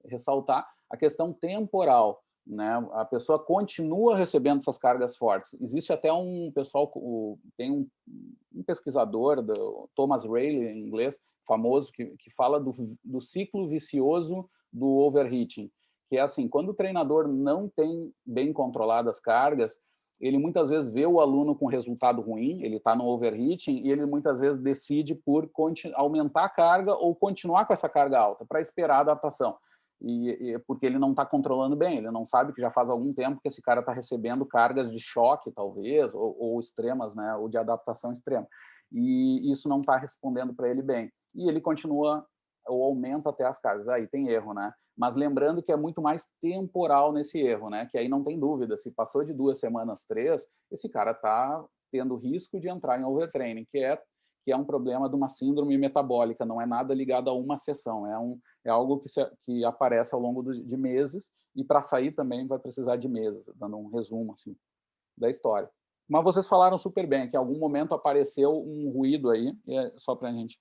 ressaltar, a questão temporal, né? A pessoa continua recebendo essas cargas fortes. Existe até um pessoal, tem um pesquisador, Thomas Rayleigh, em inglês, famoso, que fala do ciclo vicioso do overheating, que é assim, quando o treinador não tem bem controlado as cargas, ele muitas vezes vê o aluno com resultado ruim, ele está no overheating, e ele muitas vezes decide por aumentar a carga ou continuar com essa carga alta, para esperar a adaptação. Porque ele não está controlando bem, ele não sabe que já faz algum tempo que esse cara está recebendo cargas de choque, talvez, ou extremas, né, ou de adaptação extrema. E isso não está respondendo para ele bem. E ele continua ou aumenta até as cargas. Aí tem erro, né? Mas lembrando que é muito mais temporal nesse erro, né? Que aí não tem dúvida. Se passou de 2 semanas, 3, esse cara está tendo risco de entrar em overtraining, que é um problema de uma síndrome metabólica, não é nada ligado a uma sessão, é algo que aparece ao longo de meses, e para sair também vai precisar de meses, dando um resumo assim, da história. Mas vocês falaram super bem, que em algum momento apareceu um ruído aí, só para a gente...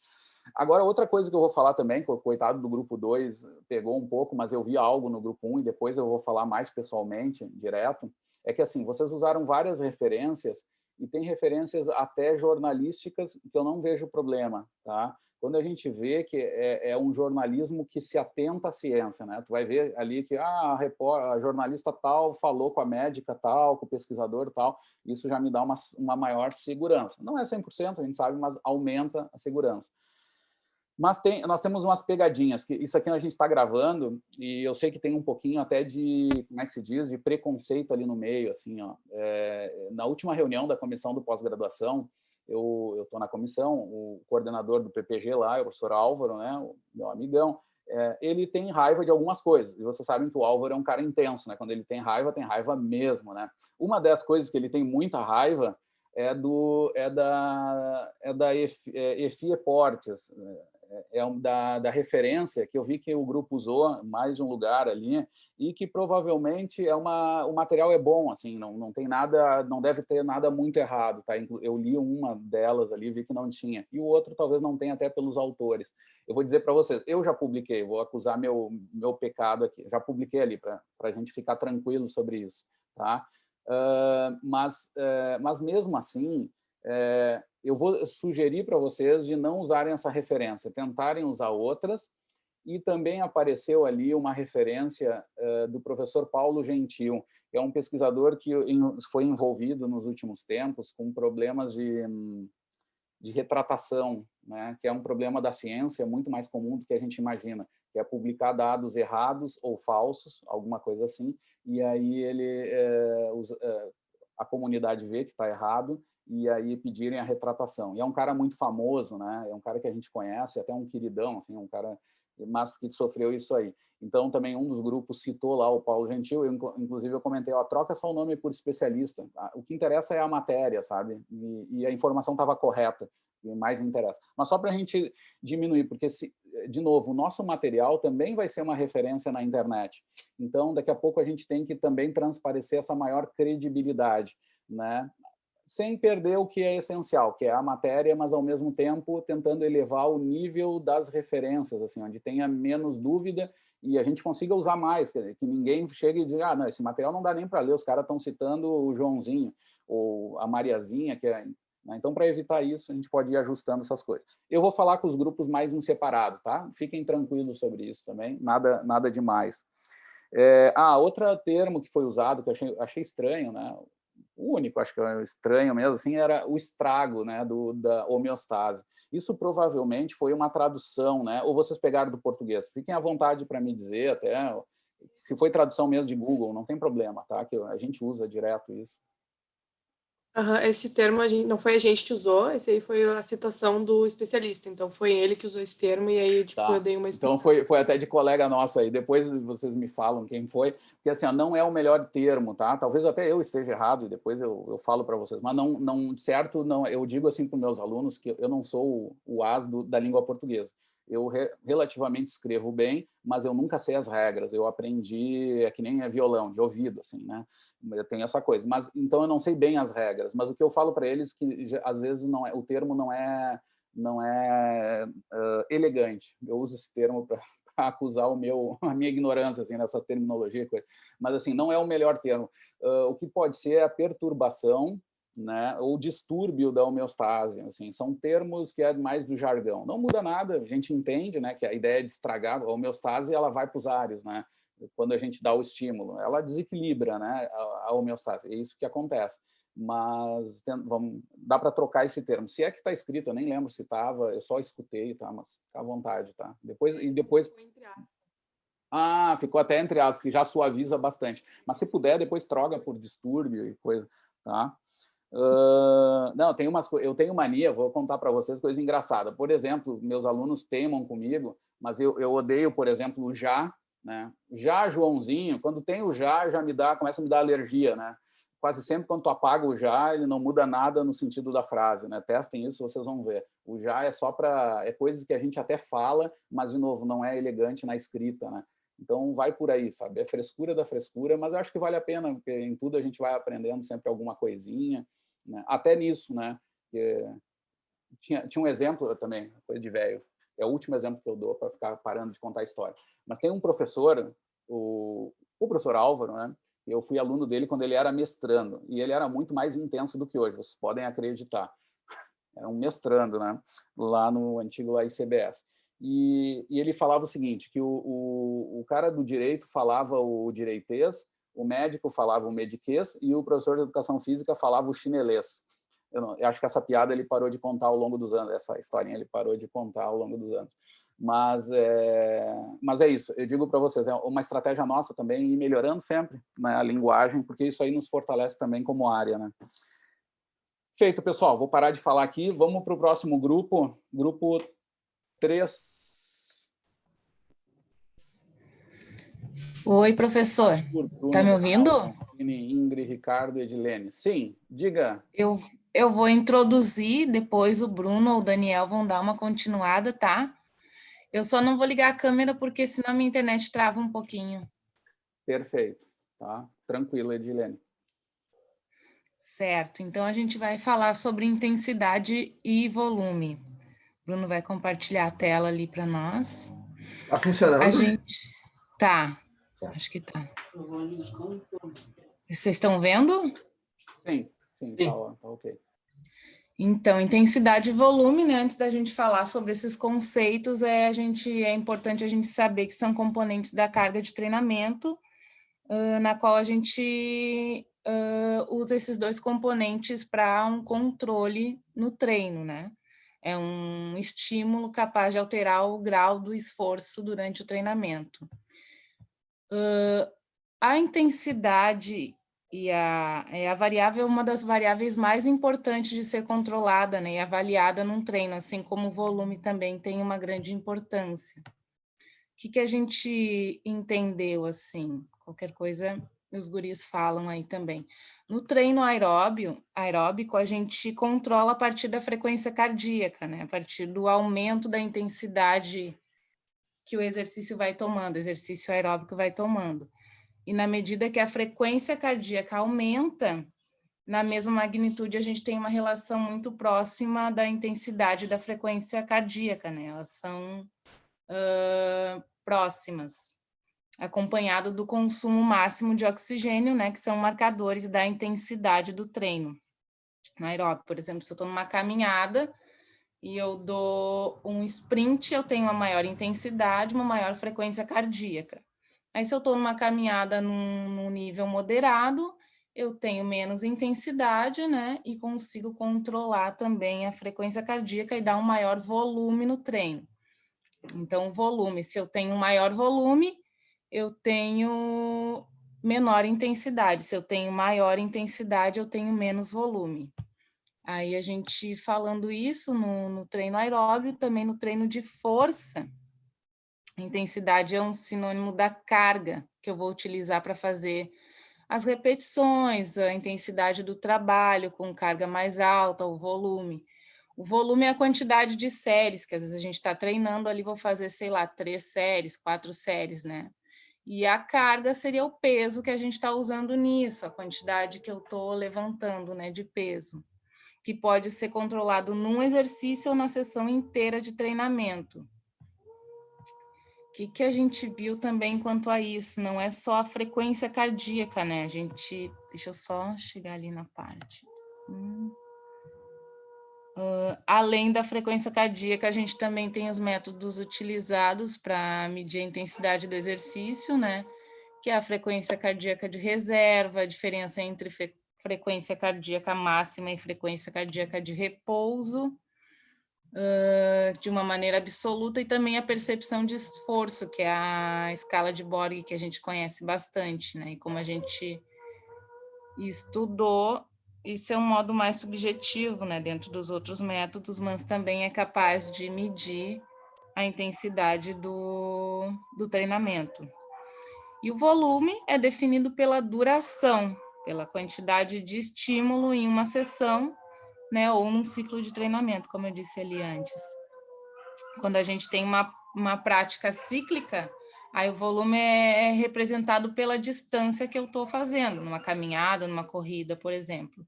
Agora, outra coisa que eu vou falar também, que o coitado do grupo 2 pegou um pouco, mas eu vi algo no grupo 1 e depois eu vou falar mais pessoalmente, direto, é que assim, vocês usaram várias referências e tem referências até jornalísticas que eu não vejo problema, tá? Quando a gente vê que é um jornalismo que se atenta à ciência, né? Tu vai ver ali que a jornalista tal falou com a médica tal, com o pesquisador tal, isso já me dá uma maior segurança. Não é 100%, a gente sabe, mas aumenta a segurança. Mas nós temos umas pegadinhas, que isso aqui a gente está gravando, e eu sei que tem um pouquinho até de, como é que se diz, de preconceito ali no meio, assim, ó. Na última reunião da comissão do pós-graduação, eu estou na comissão, o coordenador do PPG lá, o professor Álvaro, né, o meu amigão, ele tem raiva de algumas coisas, e vocês sabem que o Álvaro é um cara intenso, né, quando ele tem raiva mesmo, né. Uma das coisas que ele tem muita raiva é da EFI Eportes, da referência que eu vi que o grupo usou mais de um lugar ali, e que provavelmente o material é bom, assim, não tem nada, não deve ter nada muito errado, tá? Eu li uma delas ali, vi que não tinha, e o outro talvez não tenha até pelos autores. Eu vou dizer para vocês, eu já publiquei, vou acusar meu pecado aqui, já publiquei ali para a gente ficar tranquilo sobre isso, tá? Mas mesmo assim, eu vou sugerir para vocês de não usarem essa referência, tentarem usar outras, e também apareceu ali uma referência do professor Paulo Gentil, que é um pesquisador que foi envolvido nos últimos tempos com problemas de retratação, né, que é um problema da ciência muito mais comum do que a gente imagina, que é publicar dados errados ou falsos, alguma coisa assim, e aí a comunidade vê que está errado, e aí pedirem a retratação. E é um cara muito famoso, né? É um cara que a gente conhece, até um queridão, assim, um cara, mas que sofreu isso aí. Então, também um dos grupos citou lá o Paulo Gentil, inclusive eu comentei, troca só o nome por especialista. O que interessa é a matéria, sabe? E a informação estava correta, e mais interessa. Mas só para a gente diminuir, porque, de novo, o nosso material também vai ser uma referência na internet. Então, daqui a pouco a gente tem que também transparecer essa maior credibilidade, né? Sem perder o que é essencial, que é a matéria, mas, ao mesmo tempo, tentando elevar o nível das referências, assim, onde tenha menos dúvida e a gente consiga usar mais, que ninguém chegue e diga, não, esse material não dá nem para ler, os caras estão citando o Joãozinho ou a Mariazinha, que é... Então, para evitar isso, a gente pode ir ajustando essas coisas. Eu vou falar com os grupos mais em separado, tá? Fiquem tranquilos sobre isso também, nada demais. Outro termo que foi usado, que eu achei estranho, né? O único, acho que é estranho mesmo, assim, era o estrago, né, da homeostase. Isso provavelmente foi uma tradução, né? Ou vocês pegaram do português. Fiquem à vontade para me dizer, até se foi tradução mesmo de Google, não tem problema, tá? Que a gente usa direto isso. Esse termo não foi a gente que usou, esse aí foi a citação do especialista, então foi ele que usou esse termo e aí tipo, eu dei uma Então foi até de colega nosso aí, depois vocês me falam quem foi, porque assim, ó, não é o melhor termo, tá? Talvez até eu esteja errado e depois eu falo para vocês, mas não certo, não, eu digo assim para os meus alunos que eu não sou o as da língua portuguesa. Eu relativamente escrevo bem, mas eu nunca sei as regras. Eu aprendi, é que nem violão, de ouvido, assim, né? Eu tenho essa coisa. Mas então eu não sei bem as regras. Mas o que eu falo para eles que às vezes não é, o termo não é elegante. Eu uso esse termo para acusar a minha ignorância assim nessa terminologia, mas assim não é o melhor termo. O que pode ser é a perturbação, né, ou distúrbio da homeostase, assim, são termos que é mais do jargão. Não muda nada, a gente entende, né, que a ideia de estragar a homeostase, ela vai para os ares, né? Quando a gente dá o estímulo, ela desequilibra, né, a homeostase. É isso que acontece. Mas dá para trocar esse termo. Se é que está escrito, eu nem lembro se estava, eu só escutei, tá? Mas fica à vontade, tá? Depois ficou até entre aspas, que já suaviza bastante. Mas se puder, depois troca por distúrbio e coisa, tá? Não, eu tenho mania, vou contar para vocês coisa engraçada. Por exemplo, meus alunos teimam comigo, mas eu odeio, por exemplo, o já, né? Já, Joãozinho, quando tem o já começa a me dar alergia, né? Quase sempre quando tu apaga o já, ele não muda nada no sentido da frase, né? Testem isso, vocês vão ver. O já é só é coisas que a gente até fala, mas de novo não é elegante na escrita, né? Então vai por aí, sabe? É frescura da frescura, mas eu acho que vale a pena, porque em tudo a gente vai aprendendo sempre alguma coisinha, né? Até nisso, né? Tinha um exemplo também, coisa de velho. É o último exemplo que eu dou para ficar parando de contar a história. Mas tem um professor, o professor Álvaro, né? Eu fui aluno dele quando ele era mestrando, e ele era muito mais intenso do que hoje, vocês podem acreditar. Era um mestrando, né? Lá no antigo ICBS. E ele falava o seguinte, que o cara do direito falava o direitês, o médico falava o mediquês e o professor de educação física falava o chinelês. Eu acho que essa piada ele parou de contar ao longo dos anos, essa historinha ele parou de contar ao longo dos anos. Mas é isso, eu digo para vocês, é uma estratégia nossa também, ir melhorando sempre, né, a linguagem, porque isso aí nos fortalece também como área, né? Feito, pessoal, vou parar de falar aqui, vamos para o próximo grupo 3. Oi, professor. Está me ouvindo? Ingrid, Ricardo e Edilene. Sim, diga. Eu vou introduzir, depois o Bruno ou o Daniel vão dar uma continuada, tá? Eu só não vou ligar a câmera porque senão a minha internet trava um pouquinho. Perfeito, tá? Tranquilo, Edilene. Certo, então a gente vai falar sobre intensidade e volume. O Bruno vai compartilhar a tela ali para nós. Tá funcionando? A gente... Tá, acho que tá. Vocês estão vendo? Sim, tá ok. Então, intensidade e volume, né? Antes da gente falar sobre esses conceitos, é importante a gente saber que são componentes da carga de treinamento, na qual a gente usa esses dois componentes para um controle no treino, né? É um estímulo capaz de alterar o grau do esforço durante o treinamento. A intensidade é a variável, uma das variáveis mais importantes de ser controlada, né, e avaliada num treino, assim como o volume também tem uma grande importância. O que a gente entendeu, assim? Qualquer coisa, os guris falam aí também. No treino aeróbico, a gente controla a partir da frequência cardíaca, né, a partir do aumento da intensidade que o exercício vai tomando, o exercício aeróbico vai tomando. E na medida que a frequência cardíaca aumenta, na mesma magnitude, a gente tem uma relação muito próxima da intensidade da frequência cardíaca, né? Elas são próximas, acompanhado do consumo máximo de oxigênio, né? Que são marcadores da intensidade do treino. No aeróbico, por exemplo, se eu estou numa caminhada e eu dou um sprint, eu tenho uma maior intensidade, uma maior frequência cardíaca. Aí, se eu estou numa caminhada num nível moderado, eu tenho menos intensidade, né? E consigo controlar também a frequência cardíaca e dar um maior volume no treino. Então, o volume, se eu tenho um maior volume, eu tenho menor intensidade. Se eu tenho maior intensidade, eu tenho menos volume. Aí a gente falando isso no treino aeróbio, também no treino de força, a intensidade é um sinônimo da carga que eu vou utilizar para fazer as repetições, a intensidade do trabalho com carga mais alta, o volume. O volume é a quantidade de séries, que às vezes a gente está treinando ali, vou fazer, sei lá, 3 séries, 4 séries, né? E a carga seria o peso que a gente está usando nisso, a quantidade que eu estou levantando, né, de peso, que pode ser controlado num exercício ou na sessão inteira de treinamento. O que a gente viu também quanto a isso? Não é só a frequência cardíaca, né? A gente... Deixa eu só chegar ali na parte... além da frequência cardíaca, a gente também tem os métodos utilizados para medir a intensidade do exercício, né? Que é a frequência cardíaca de reserva, a diferença entre frequência cardíaca máxima e frequência cardíaca de repouso, de uma maneira absoluta, e também a percepção de esforço, que é a escala de Borg, que a gente conhece bastante, né? E como a gente estudou, isso é um modo mais subjetivo, né, dentro dos outros métodos, mas também é capaz de medir a intensidade do treinamento. E o volume é definido pela duração, pela quantidade de estímulo em uma sessão, né, ou num ciclo de treinamento, como eu disse ali antes. Quando a gente tem uma prática cíclica, aí o volume é representado pela distância que eu estou fazendo, numa caminhada, numa corrida, por exemplo.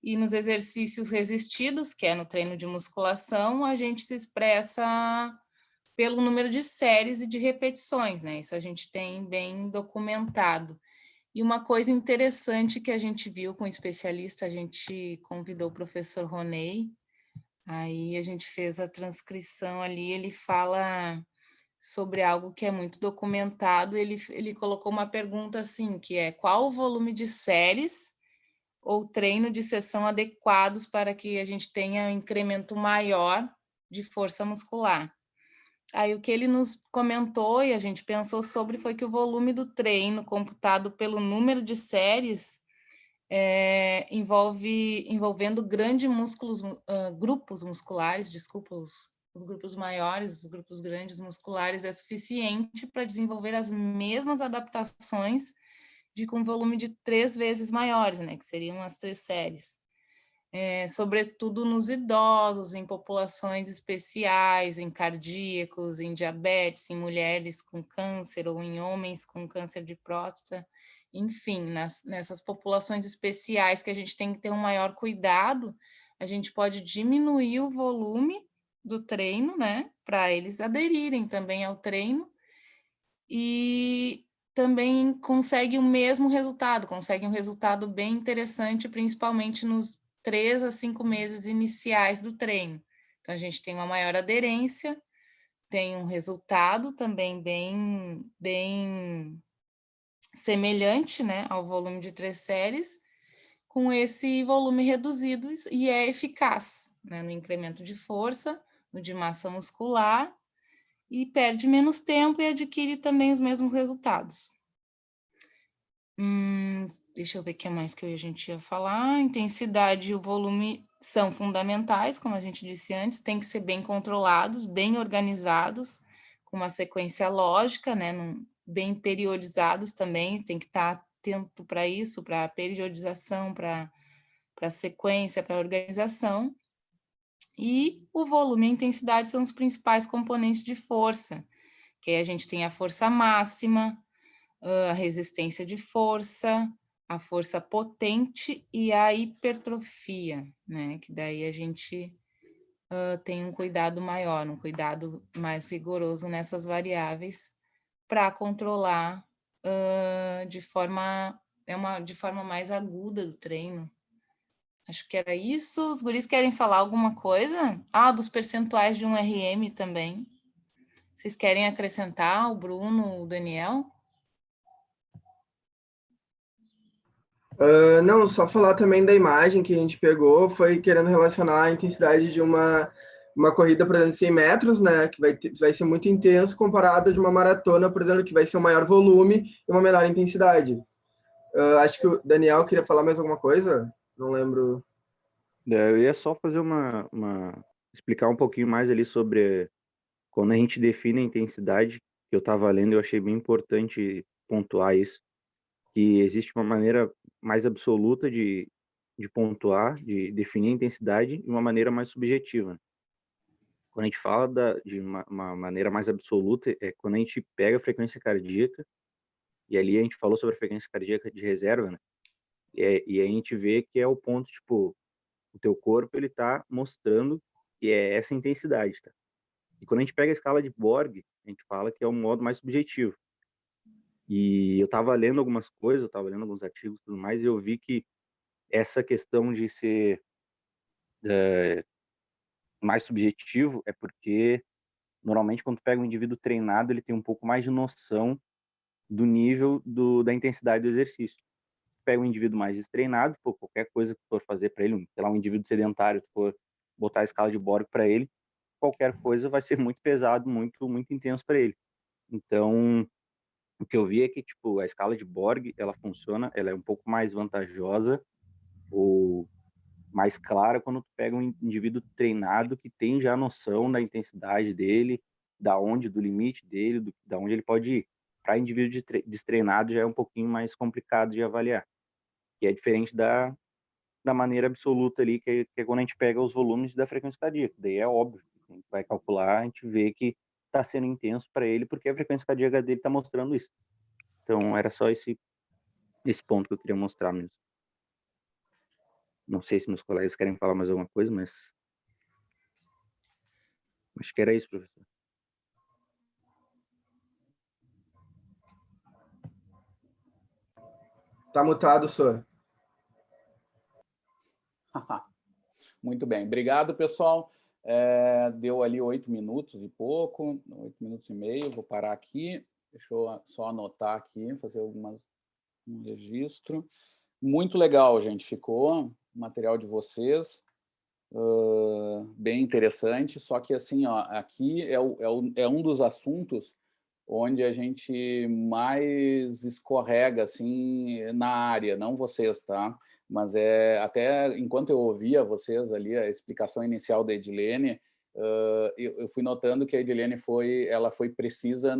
E nos exercícios resistidos, que é no treino de musculação, a gente se expressa pelo número de séries e de repetições, né? Isso a gente tem bem documentado. E uma coisa interessante que a gente viu com o especialista, a gente convidou o professor Roney, aí a gente fez a transcrição ali, ele fala sobre algo que é muito documentado, ele colocou uma pergunta assim, que é: qual o volume de séries ou treino de sessão adequados para que a gente tenha um incremento maior de força muscular? Aí o que ele nos comentou e a gente pensou sobre foi que o volume do treino computado pelo número de séries envolvendo grandes músculos, grupos musculares, desculpa, os grupos maiores, os grupos grandes musculares, é suficiente para desenvolver as mesmas adaptações com volume de 3 vezes maiores, né, que seriam as 3 séries. Sobretudo nos idosos, em populações especiais, em cardíacos, em diabetes, em mulheres com câncer ou em homens com câncer de próstata, enfim, nessas populações especiais que a gente tem que ter um maior cuidado, a gente pode diminuir o volume do treino, né, para eles aderirem também ao treino, e também consegue o mesmo resultado, consegue um resultado bem interessante, principalmente nos 3 a 5 meses iniciais do treino. Então, a gente tem uma maior aderência, tem um resultado também bem semelhante, né, ao volume de 3 séries, com esse volume reduzido, e é eficaz, né, no incremento de força, no de massa muscular, e perde menos tempo e adquire também os mesmos resultados. Deixa eu ver o que mais que a gente ia falar. A intensidade e o volume são fundamentais, como a gente disse antes, tem que ser bem controlados, bem organizados, com uma sequência lógica, né, bem periodizados também, tem que estar atento para isso, para a periodização, para a sequência, para a organização. E o volume e a intensidade são os principais componentes de força, que aí a gente tem a força máxima, a resistência de força, a força potente e a hipertrofia, né? Que daí a gente tem um cuidado maior, um cuidado mais rigoroso nessas variáveis para controlar de forma mais aguda do treino. Acho que era isso. Os guris querem falar alguma coisa? Dos percentuais de um RM também. Vocês querem acrescentar, o Bruno, o Daniel? Não, só falar também da imagem que a gente pegou, foi querendo relacionar a intensidade de uma corrida, por exemplo, de 100 metros, né, que vai ser muito intenso, comparado de uma maratona, por exemplo, que vai ser um maior volume e uma menor intensidade. Acho que o Daniel queria falar mais alguma coisa, não lembro. Eu ia só fazer explicar um pouquinho mais ali sobre quando a gente define a intensidade, que eu estava lendo, eu achei bem importante pontuar isso, que existe uma maneira mais absoluta de pontuar, de definir a intensidade, e uma maneira mais subjetiva. Quando a gente fala de uma maneira mais absoluta, é quando a gente pega a frequência cardíaca, e ali a gente falou sobre a frequência cardíaca de reserva, né? E a gente vê que é o ponto, tipo, o teu corpo, ele tá mostrando que é essa intensidade, tá? E quando a gente pega a escala de Borg, a gente fala que é um modo mais subjetivo. E eu tava lendo algumas coisas, eu tava lendo alguns artigos e tudo mais, e eu vi que essa questão de ser mais subjetivo é porque, normalmente, quando tu pega um indivíduo treinado, ele tem um pouco mais de noção do nível da intensidade do exercício. Pega um indivíduo mais destreinado, pô, qualquer coisa que tu for fazer para ele, sei lá, um indivíduo sedentário, tu for botar a escala de Borg para ele, qualquer coisa vai ser muito pesado, muito intenso para ele. Então, o que eu vi é que, tipo, a escala de Borg, ela funciona, ela é um pouco mais vantajosa ou mais clara quando tu pega um indivíduo treinado que tem já a noção da intensidade dele, do limite dele, da onde ele pode ir. Para indivíduo destreinado já é um pouquinho mais complicado de avaliar, que é diferente da maneira absoluta ali, que é quando a gente pega os volumes da frequência cardíaca. Daí é óbvio, a gente vai calcular, a gente vê que está sendo intenso para ele, porque a frequência cardíaca dele está mostrando isso. Então, era só esse ponto que eu queria mostrar mesmo. Não sei se meus colegas querem falar mais alguma coisa, mas acho que era isso, professor. Tá mutado, senhor. Muito bem, obrigado, pessoal. Deu ali 8 minutos e pouco, 8 minutos e meio, vou parar aqui. Deixa eu só anotar aqui, fazer um registro. Muito legal, gente, ficou o material de vocês, bem interessante, só que assim, ó, aqui é um dos assuntos onde a gente mais escorrega assim na área, não vocês, tá? Mas até enquanto eu ouvia vocês ali a explicação inicial da Edilene, eu fui notando que a Edilene ela foi precisa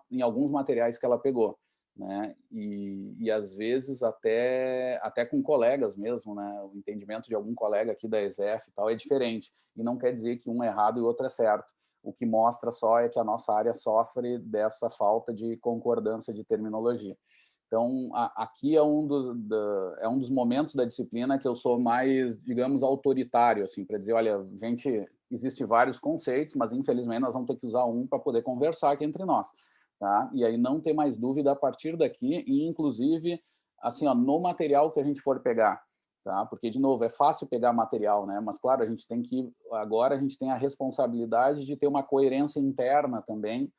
em alguns materiais que ela pegou, né? E às vezes até com colegas mesmo, né? O entendimento de algum colega aqui da ESEF e tal é diferente, e não quer dizer que um é errado e o outro é certo. O que mostra só é que a nossa área sofre dessa falta de concordância de terminologia. Então, aqui é um dos momentos da disciplina que eu sou mais, digamos, autoritário, assim, para dizer, olha, gente, existem vários conceitos, mas infelizmente nós vamos ter que usar um para poder conversar aqui entre nós, tá? E aí não tem mais dúvida a partir daqui, e inclusive, assim, ó, no material que a gente for pegar, tá? Porque, de novo, é fácil pegar material, né? Mas, claro, agora a gente tem a responsabilidade de ter uma coerência interna também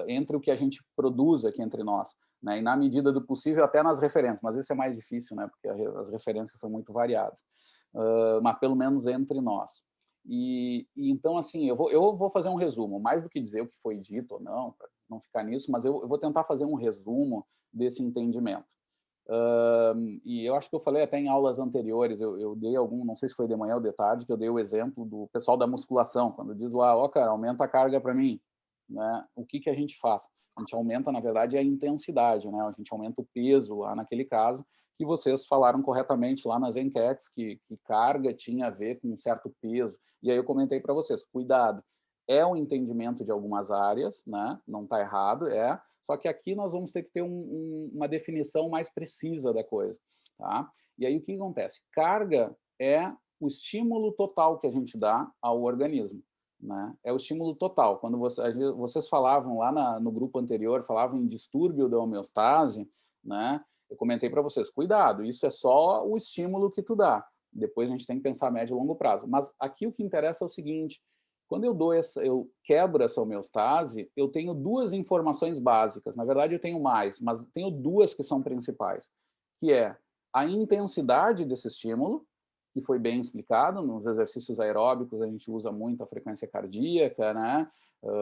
entre o que a gente produz aqui entre nós, né? E, na medida do possível, até nas referências, mas isso é mais difícil, né? Porque as referências são muito variadas, mas pelo menos entre nós. E então, assim, eu vou fazer um resumo, mais do que dizer o que foi dito ou não, para não ficar nisso, mas eu vou tentar fazer um resumo desse entendimento. E eu acho que eu falei até em aulas anteriores, eu dei não sei se foi de manhã ou de tarde, que eu dei o exemplo do pessoal da musculação, quando diz lá, ó, cara, aumenta a carga para mim, né? O que a gente faz? A gente aumenta, na verdade, a intensidade, né? A gente aumenta o peso lá naquele caso, que vocês falaram corretamente lá nas enquetes, que carga tinha a ver com um certo peso, e aí eu comentei para vocês, cuidado, é um entendimento de algumas áreas, né? Não está errado, só que aqui nós vamos ter que ter uma definição mais precisa da coisa, tá? E aí o que acontece? Carga é o estímulo total que a gente dá ao organismo, né? É o estímulo total. Quando vocês falavam lá no grupo anterior, falavam em distúrbio da homeostase, né? Eu comentei para vocês, cuidado, isso é só o estímulo que tu dá. Depois a gente tem que pensar a médio e longo prazo. Mas aqui o que interessa é o seguinte, quando eu quebro essa homeostase, eu tenho duas informações básicas. Na verdade, eu tenho mais, mas tenho duas que são principais, que é a intensidade desse estímulo, que foi bem explicado nos exercícios aeróbicos, a gente usa muito a frequência cardíaca, né?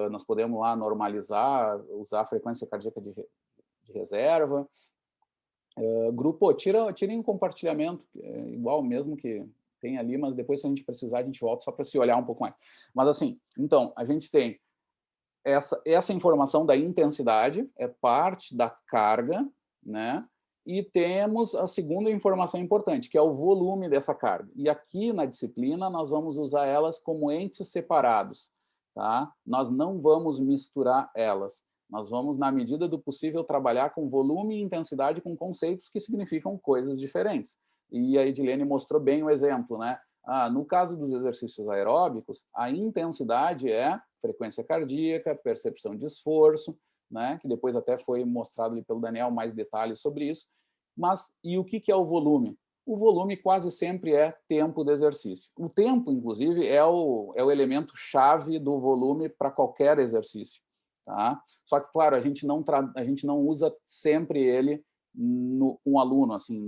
Nós podemos lá normalizar, usar a frequência cardíaca de reserva. Grupo, tirem um compartilhamento, igual mesmo que tem ali, mas depois, se a gente precisar, a gente volta só para se olhar um pouco mais. Mas assim, então, a gente tem essa informação da intensidade, é parte da carga, né? E temos a segunda informação importante, que é o volume dessa carga. E aqui na disciplina, nós vamos usar elas como entes separados, tá? Nós não vamos misturar elas. Nós vamos, na medida do possível, trabalhar com volume e intensidade com conceitos que significam coisas diferentes. E a Edilene mostrou bem o exemplo, né? No caso dos exercícios aeróbicos, a intensidade é frequência cardíaca, percepção de esforço, né? Que depois até foi mostrado ali pelo Daniel mais detalhes sobre isso. Mas, e o que é o volume? O volume quase sempre é tempo de exercício. O tempo, inclusive, é o elemento chave do volume para qualquer exercício. Tá? Só que, claro, a gente não usa sempre ele com o aluno, assim,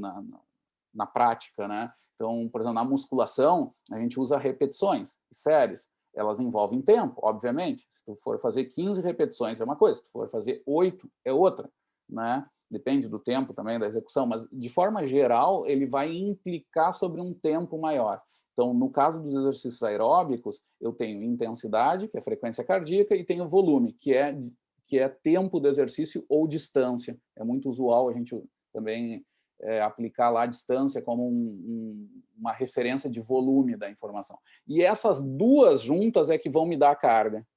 na prática, né? Então, por exemplo, na musculação, a gente usa repetições e séries. Elas envolvem tempo, obviamente. Se tu for fazer 15 repetições é uma coisa, se tu for fazer 8 é outra, né? Depende do tempo também da execução, mas de forma geral ele vai implicar sobre um tempo maior. Então, no caso dos exercícios aeróbicos, eu tenho intensidade, que é frequência cardíaca, e tenho volume, que é tempo do exercício ou distância. É muito usual a gente também aplicar lá a distância como uma referência de volume da informação. E essas duas juntas é que vão me dar a carga.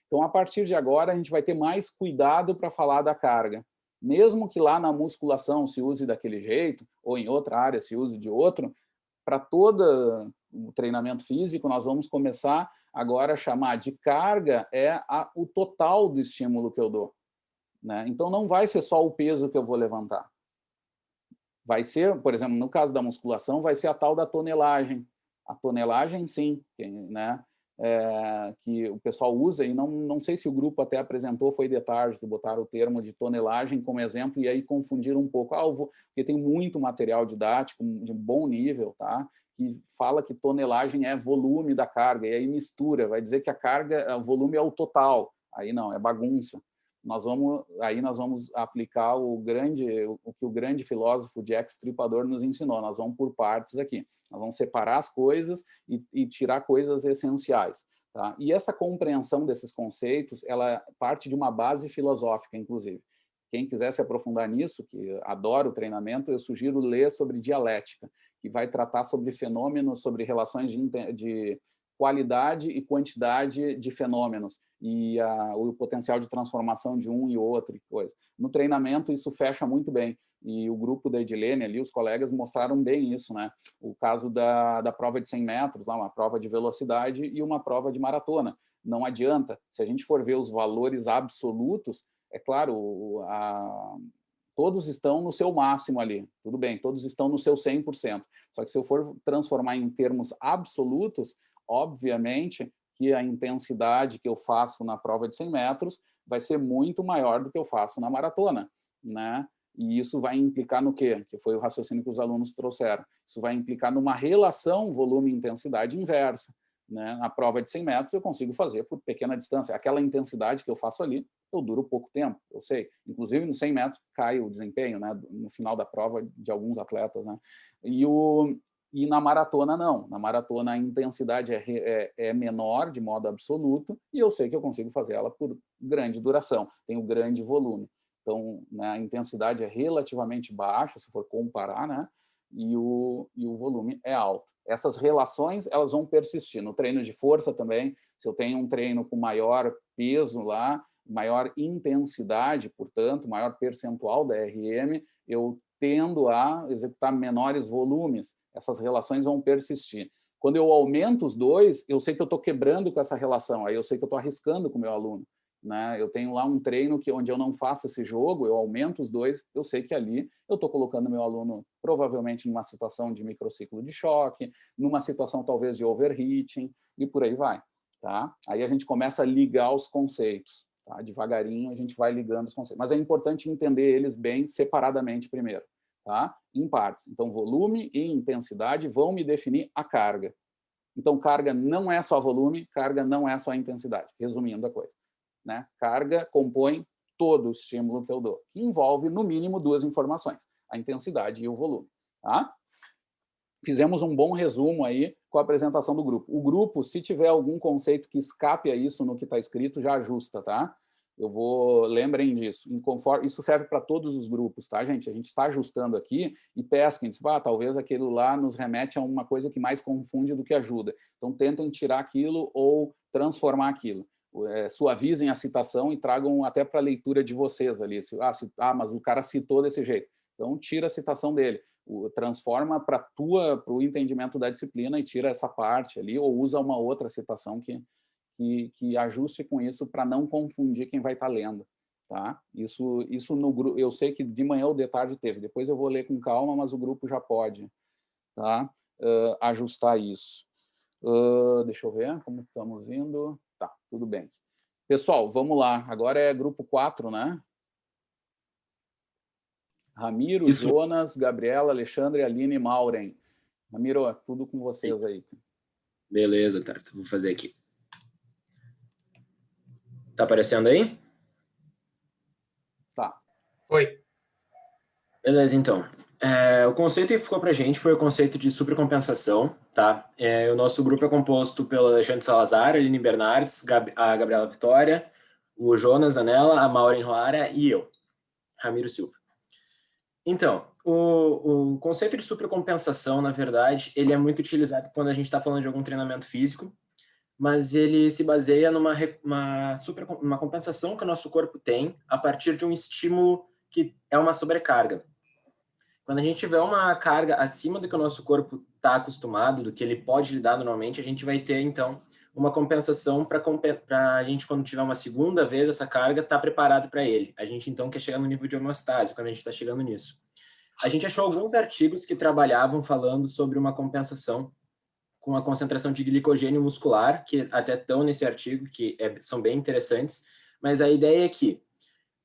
Então, a partir de agora, a gente vai ter mais cuidado para falar da carga. Mesmo que lá na musculação se use daquele jeito, ou em outra área se use de outro, para todo o treinamento físico, nós vamos começar agora a chamar de carga o total do estímulo que eu dou, né? Então, não vai ser só o peso que eu vou levantar. Vai ser, por exemplo, no caso da musculação, vai ser a tal da tonelagem. A tonelagem, sim, né? Que o pessoal usa, e não sei se o grupo até apresentou, foi de tarde, que botaram o termo de tonelagem como exemplo, e aí confundiram um pouco. Porque tem muito material didático de bom nível, tá? Que fala que tonelagem é volume da carga, e aí mistura, vai dizer que a carga, o volume é o total. Aí não, é bagunça. Nós vamos aplicar o que o grande filósofo Jack Stripador nos ensinou. Nós vamos por partes aqui. Nós vamos separar as coisas e tirar coisas essenciais. Tá? E essa compreensão desses conceitos, ela parte de uma base filosófica, inclusive. Quem quiser se aprofundar nisso, que adora o treinamento, eu sugiro ler sobre dialética, que vai tratar sobre fenômenos, sobre relações de qualidade e quantidade de fenômenos e o potencial de transformação de um e outro. Coisa. No treinamento, isso fecha muito bem. E o grupo da Edilene ali, os colegas, mostraram bem isso, né? O caso da prova de 100 metros, lá, uma prova de velocidade e uma prova de maratona. Não adianta. Se a gente for ver os valores absolutos, é claro, todos estão no seu máximo ali. Tudo bem, todos estão no seu 100%. Só que se eu for transformar em termos absolutos, obviamente que a intensidade que eu faço na prova de 100 metros vai ser muito maior do que eu faço na maratona, né? E isso vai implicar no quê? Que foi o raciocínio que os alunos trouxeram. Isso vai implicar numa relação volume-intensidade inversa, né? Na prova de 100 metros eu consigo fazer por pequena distância. Aquela intensidade que eu faço ali, eu duro pouco tempo, eu sei. Inclusive, no 100 metros cai o desempenho, né? No final da prova de alguns atletas, né? E na maratona, não. Na maratona, a intensidade é menor, de modo absoluto, e eu sei que eu consigo fazer ela por grande duração, tenho grande volume. Então, né, a intensidade é relativamente baixa, se for comparar, né? E o volume é alto. Essas relações, elas vão persistir. No treino de força também, se eu tenho um treino com maior peso lá, maior intensidade, portanto, maior percentual da RM, eu tendo a executar menores volumes. Essas relações vão persistir. Quando eu aumento os dois, eu sei que eu estou quebrando com essa relação, aí eu sei que eu estou arriscando com o meu aluno, né? Eu tenho lá um treino onde eu não faço esse jogo, eu aumento os dois, eu sei que ali eu estou colocando meu aluno provavelmente numa situação de microciclo de choque, numa situação talvez de overheating, e por aí vai. Tá? Aí a gente começa a ligar os conceitos. Tá? Devagarinho a gente vai ligando os conceitos. Mas é importante entender eles bem separadamente primeiro. Tá? Em partes. Então, volume e intensidade vão me definir a carga. Então, carga não é só volume, carga não é só intensidade. Resumindo a coisa. Né? Carga compõe todo o estímulo que eu dou, que envolve, no mínimo, duas informações. a intensidade e o volume. Tá? Fizemos um bom resumo aí com a apresentação do grupo. O grupo, se tiver algum conceito que escape a isso no que está escrito, já ajusta, tá? Lembrem disso. Isso serve para todos os grupos, tá, gente? A gente está ajustando aqui e pesquem. Talvez aquilo lá nos remete a uma coisa que mais confunde do que ajuda. Então, tentem tirar aquilo ou transformar aquilo. Suavizem a citação e tragam até para a leitura de vocês ali. Mas o cara citou desse jeito. Então, tira a citação dele. Transforma para o entendimento da disciplina e tira essa parte ali, ou usa uma outra citação que ajuste com isso para não confundir quem vai estar lendo. Tá? Isso no grupo, eu sei que de manhã ou de tarde teve, depois eu vou ler com calma, mas o grupo já pode, tá? Ajustar isso. Deixa eu ver como estamos indo. Tá, tudo bem. Pessoal, vamos lá. Agora é grupo 4, né? Ramiro, Isso. Jonas, Gabriela, Alexandre, Aline e Maureen. Ramiro, tudo com vocês aí. Beleza, Tarta. Vou fazer aqui. Tá aparecendo aí? Tá. Oi. Beleza, então. O conceito que ficou pra gente foi o conceito de supercompensação, tá? O nosso grupo é composto pelo Alexandre Salazar, a Aline Bernardes, a Gabriela Vitória, o Jonas Anela, a Maureen Roara e eu, Ramiro Silva. Então, o conceito de supercompensação, na verdade, ele é muito utilizado quando a gente está falando de algum treinamento físico, mas ele se baseia numa compensação que o nosso corpo tem a partir de um estímulo que é uma sobrecarga. Quando a gente tiver uma carga acima do que o nosso corpo está acostumado, do que ele pode lidar normalmente, a gente vai ter, então, uma compensação para a gente, quando tiver uma segunda vez essa carga, estar preparado para ele. A gente, então, quer chegar no nível de homeostase, quando a gente está chegando nisso. A gente achou alguns artigos que trabalhavam falando sobre uma compensação com a concentração de glicogênio muscular, que até estão nesse artigo, que são bem interessantes, mas a ideia é que,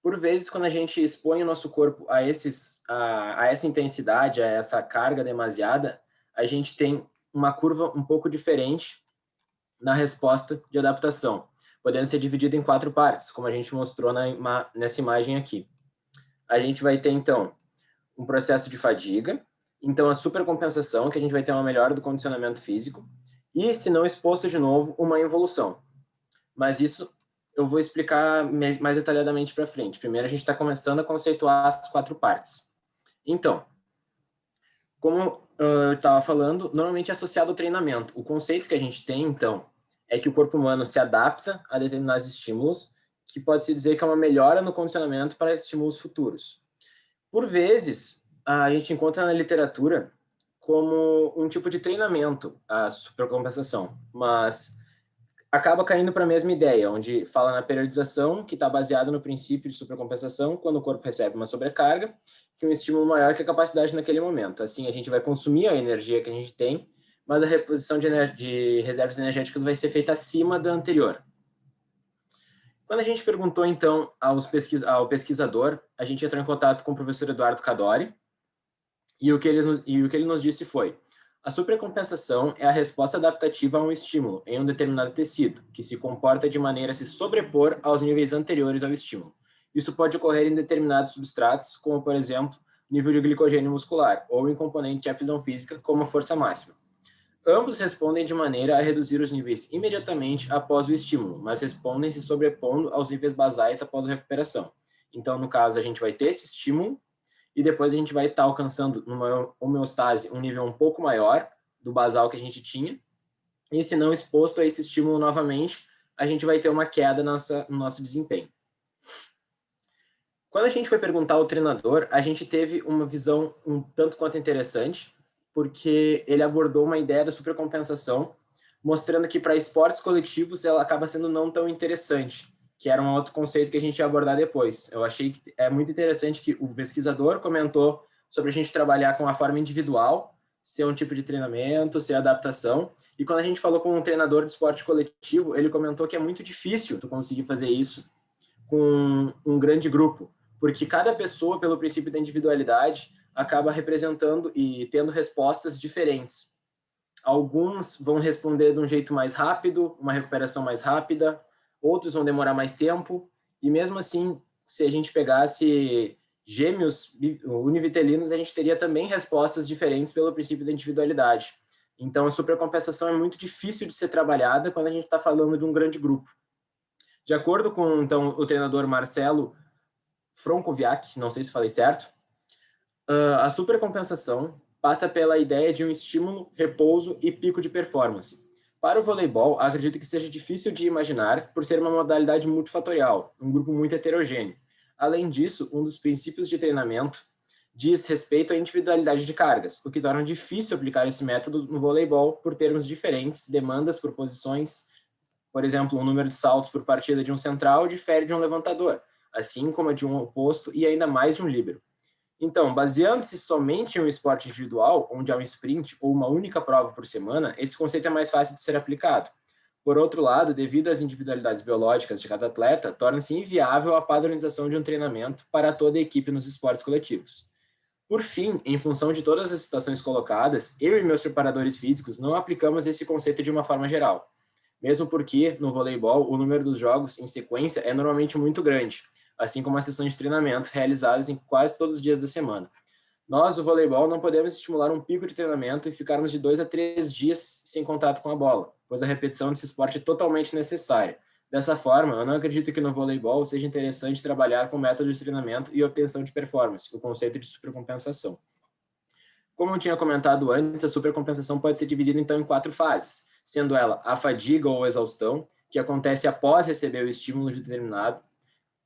por vezes, quando a gente expõe o nosso corpo a essa intensidade, a essa carga demasiada, a gente tem uma curva um pouco diferente na resposta de adaptação, podendo ser dividida em 4 partes, como a gente mostrou nessa imagem aqui. A gente vai ter, então, um processo de fadiga, então a supercompensação, que a gente vai ter uma melhora do condicionamento físico, e, se não exposto de novo, uma evolução. Mas isso eu vou explicar mais detalhadamente para frente. Primeiro, a gente está começando a conceituar as 4 partes. Então, como eu estava falando, normalmente é associado ao treinamento. O conceito que a gente tem, então, é que o corpo humano se adapta a determinados estímulos, que pode-se dizer que é uma melhora no condicionamento para estímulos futuros. Por vezes, a gente encontra na literatura como um tipo de treinamento a supercompensação, mas acaba caindo para a mesma ideia, onde fala na periodização, que está baseado no princípio de supercompensação, quando o corpo recebe uma sobrecarga, que é um estímulo maior que a capacidade naquele momento. Assim, a gente vai consumir a energia que a gente tem, mas a reposição de reservas energéticas vai ser feita acima da anterior. Quando a gente perguntou, então, ao pesquisador, a gente entrou em contato com o professor Eduardo Cadori, e o que ele nos disse foi: a supercompensação é a resposta adaptativa a um estímulo em um determinado tecido, que se comporta de maneira a se sobrepor aos níveis anteriores ao estímulo. Isso pode ocorrer em determinados substratos, como, por exemplo, nível de glicogênio muscular, ou em componente de aptidão física, como a força máxima. Ambos respondem de maneira a reduzir os níveis imediatamente após o estímulo, mas respondem se sobrepondo aos níveis basais após a recuperação. Então, no caso, a gente vai ter esse estímulo, e depois a gente vai estar alcançando, numa homeostase, um nível um pouco maior do basal que a gente tinha, e se não exposto a esse estímulo novamente, a gente vai ter uma queda no nosso desempenho. Quando a gente foi perguntar ao treinador, a gente teve uma visão um tanto quanto interessante, porque ele abordou uma ideia da supercompensação, mostrando que para esportes coletivos ela acaba sendo não tão interessante, que era um outro conceito que a gente ia abordar depois. Eu achei que é muito interessante que o pesquisador comentou sobre a gente trabalhar com a forma individual, ser um tipo de treinamento, ser adaptação, e quando a gente falou com um treinador de esporte coletivo, ele comentou que é muito difícil tu conseguir fazer isso com um grande grupo, porque cada pessoa, pelo princípio da individualidade, acaba representando e tendo respostas diferentes. Alguns vão responder de um jeito mais rápido, uma recuperação mais rápida, outros vão demorar mais tempo, e mesmo assim, se a gente pegasse gêmeos univitelinos, a gente teria também respostas diferentes pelo princípio da individualidade. Então, a supercompensação é muito difícil de ser trabalhada quando a gente está falando de um grande grupo. De acordo com, então, o treinador Marcelo Fronkowiak, não sei se falei certo, a supercompensação passa pela ideia de um estímulo, repouso e pico de performance. Para o voleibol, acredito que seja difícil de imaginar por ser uma modalidade multifatorial, um grupo muito heterogêneo. Além disso, um dos princípios de treinamento diz respeito à individualidade de cargas, o que torna difícil aplicar esse método no voleibol por termos diferentes, demandas por posições. Por exemplo, o número de saltos por partida de um central difere de um levantador, assim como a de um oposto e ainda mais de um líbero. Então, baseando-se somente em um esporte individual, onde há um sprint ou uma única prova por semana, esse conceito é mais fácil de ser aplicado. Por outro lado, devido às individualidades biológicas de cada atleta, torna-se inviável a padronização de um treinamento para toda a equipe nos esportes coletivos. Por fim, em função de todas as situações colocadas, eu e meus preparadores físicos não aplicamos esse conceito de uma forma geral. Mesmo porque, no voleibol, o número dos jogos em sequência é normalmente muito grande, assim como as sessões de treinamento realizadas em quase todos os dias da semana. Nós, o voleibol, não podemos estimular um pico de treinamento e ficarmos de 2 a 3 dias sem contato com a bola, pois a repetição desse esporte é totalmente necessária. Dessa forma, eu não acredito que no voleibol seja interessante trabalhar com métodos de treinamento e obtenção de performance, o conceito de supercompensação. Como eu tinha comentado antes, a supercompensação pode ser dividida então em 4 fases, sendo ela a fadiga ou exaustão, que acontece após receber o estímulo determinado,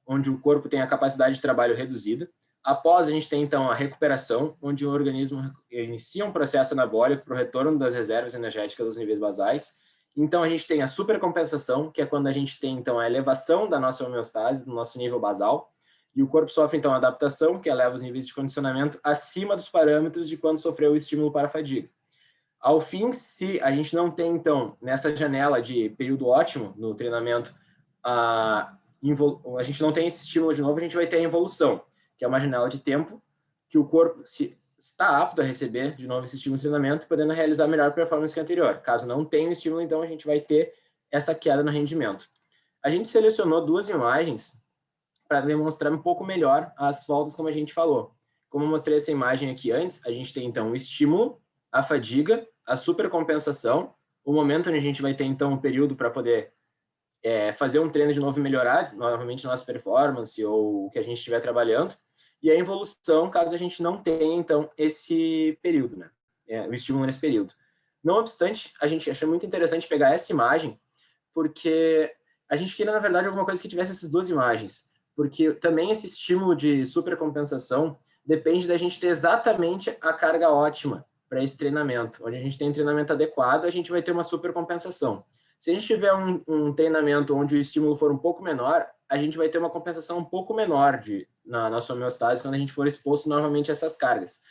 onde o corpo tem a capacidade de trabalho reduzida. Após, a gente tem, então, a recuperação, onde o organismo inicia um processo anabólico para o retorno das reservas energéticas aos níveis basais. Então, a gente tem a supercompensação, que é quando a gente tem, então, a elevação da nossa homeostase, do nosso nível basal, e o corpo sofre, então, a adaptação, que eleva os níveis de condicionamento acima dos parâmetros de quando sofreu o estímulo para a fadiga. Ao fim, se a gente não tem, então, nessa janela de período ótimo no treinamento, a gente não tem esse estímulo de novo, a gente vai ter a involução, que é uma janela de tempo que o corpo está apto a receber de novo esse estímulo de treinamento, podendo realizar melhor performance que a anterior. Caso não tenha o estímulo, então a gente vai ter essa queda no rendimento. A gente selecionou 2 imagens para demonstrar um pouco melhor as faltas, como a gente falou. Como eu mostrei essa imagem aqui antes, a gente tem então o estímulo, a fadiga, a supercompensação, o momento onde a gente vai ter então um período para poder fazer um treino de novo e melhorar novamente nossa performance ou o que a gente estiver trabalhando, e a involução, caso a gente não tenha, então, esse período, né? O estímulo nesse período. Não obstante, a gente achou muito interessante pegar essa imagem, porque a gente queria, na verdade, alguma coisa que tivesse essas 2 imagens, porque também esse estímulo de supercompensação depende da gente ter exatamente a carga ótima para esse treinamento. Onde a gente tem um treinamento adequado, a gente vai ter uma supercompensação. Se a gente tiver um treinamento onde o estímulo for um pouco menor, a gente vai ter uma compensação um pouco menor na nossa homeostase quando a gente for exposto novamente a essas cargas.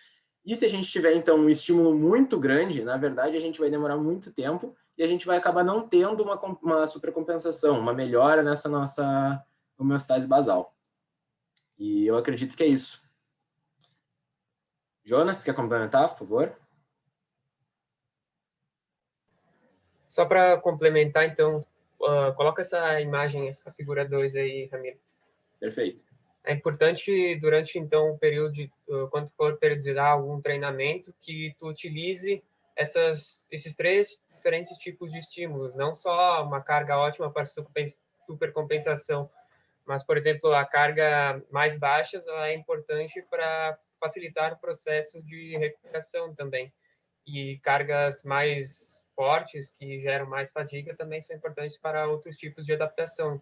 E se a gente tiver, então, um estímulo muito grande, na verdade, a gente vai demorar muito tempo e a gente vai acabar não tendo uma supercompensação, uma melhora nessa nossa homeostase basal. E eu acredito que é isso. Jonas, tu quer complementar, por favor? Só para complementar, então, coloca essa imagem, a figura 2 aí, Ramiro. Perfeito. É importante, durante, então, o período, quando for periodizar algum treinamento, que tu utilize esses 3 diferentes tipos de estímulos, não só uma carga ótima para supercompensação, mas, por exemplo, a carga mais baixa ela é importante para facilitar o processo de recuperação também. E cargas mais fortes, que geram mais fadiga, também são importantes para outros tipos de adaptação.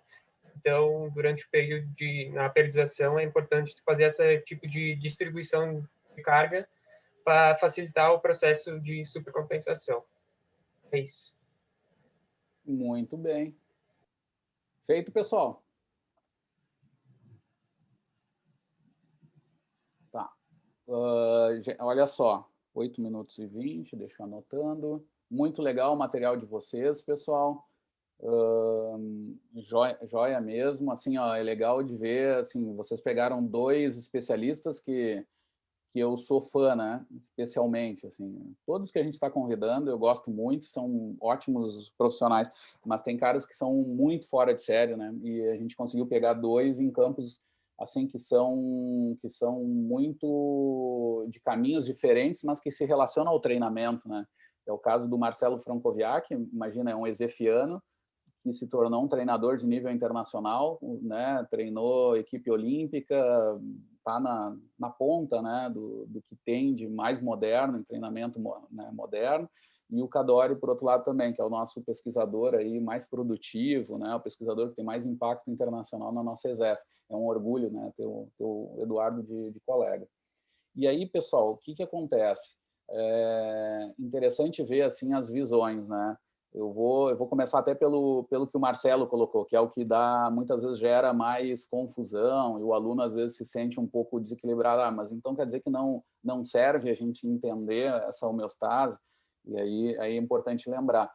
Então, durante o período na periodização, é importante fazer esse tipo de distribuição de carga para facilitar o processo de supercompensação. É isso. Muito bem. Feito, pessoal? Tá. Olha só, 8 minutos e 20, deixa eu anotando. Muito legal o material de vocês, pessoal. Joia mesmo, assim, ó, é legal de ver, assim, vocês pegaram 2 especialistas que eu sou fã, né, especialmente, assim, todos que a gente está convidando, eu gosto muito, são ótimos profissionais, mas tem caras que são muito fora de série, né, e a gente conseguiu pegar 2 em campos, assim, que são muito de caminhos diferentes, mas que se relacionam ao treinamento, né? É o caso do Marcelo Francoviac, imagina, é um ezefiano que se tornou um treinador de nível internacional, né? Treinou equipe olímpica, está na ponta, né? do que tem de mais moderno, em treinamento, né? moderno. E o Kadori, por outro lado, também, que é o nosso pesquisador aí mais produtivo, né? O pesquisador que tem mais impacto internacional na nossa ESEF. É um orgulho, né? ter o Eduardo de colega. E aí, pessoal, o que acontece? É interessante ver assim as visões, né? Eu vou começar até pelo que o Marcelo colocou, que é o que muitas vezes gera mais confusão, e o aluno às vezes se sente um pouco desequilibrado. Mas então quer dizer que não serve a gente entender essa homeostase? E aí é importante lembrar.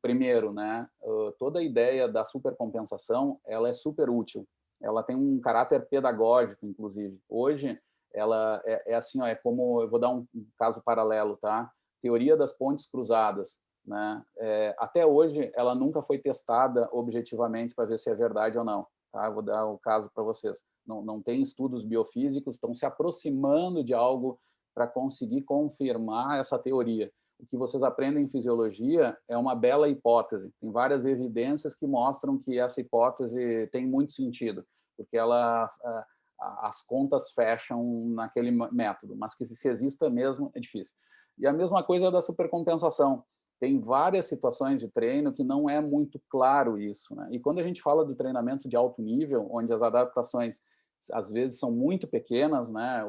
Primeiro, né, toda a ideia da supercompensação, ela é super útil. Ela tem um caráter pedagógico, inclusive. Hoje, ela é assim, ó, é como, eu vou dar um caso paralelo, tá? Teoria das pontes cruzadas, né? Até hoje, ela nunca foi testada objetivamente para ver se é verdade ou não, tá? Eu vou dar o caso para vocês. Não tem estudos biofísicos, estão se aproximando de algo para conseguir confirmar essa teoria. O que vocês aprendem em fisiologia é uma bela hipótese. Tem várias evidências que mostram que essa hipótese tem muito sentido, porque as contas fecham naquele método, mas que se exista mesmo é difícil. E a mesma coisa da supercompensação. Tem várias situações de treino que não é muito claro isso, né? E quando a gente fala do treinamento de alto nível, onde as adaptações às vezes são muito pequenas, né?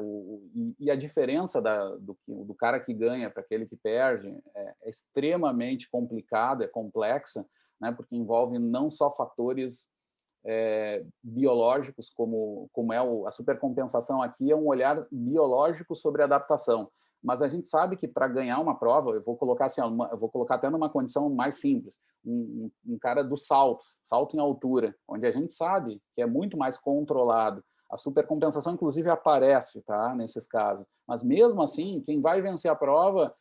E a diferença do cara que ganha para aquele que perde é extremamente complicada, é complexa, né? Porque envolve não só fatores biológicos, como é a supercompensação aqui, é um olhar biológico sobre a adaptação. Mas a gente sabe que para ganhar uma prova, eu vou colocar assim, eu vou colocar até numa condição mais simples, um cara do salto em altura, onde a gente sabe que é muito mais controlado. A supercompensação, inclusive, aparece, tá, nesses casos. Mas mesmo assim, quem vai vencer a prova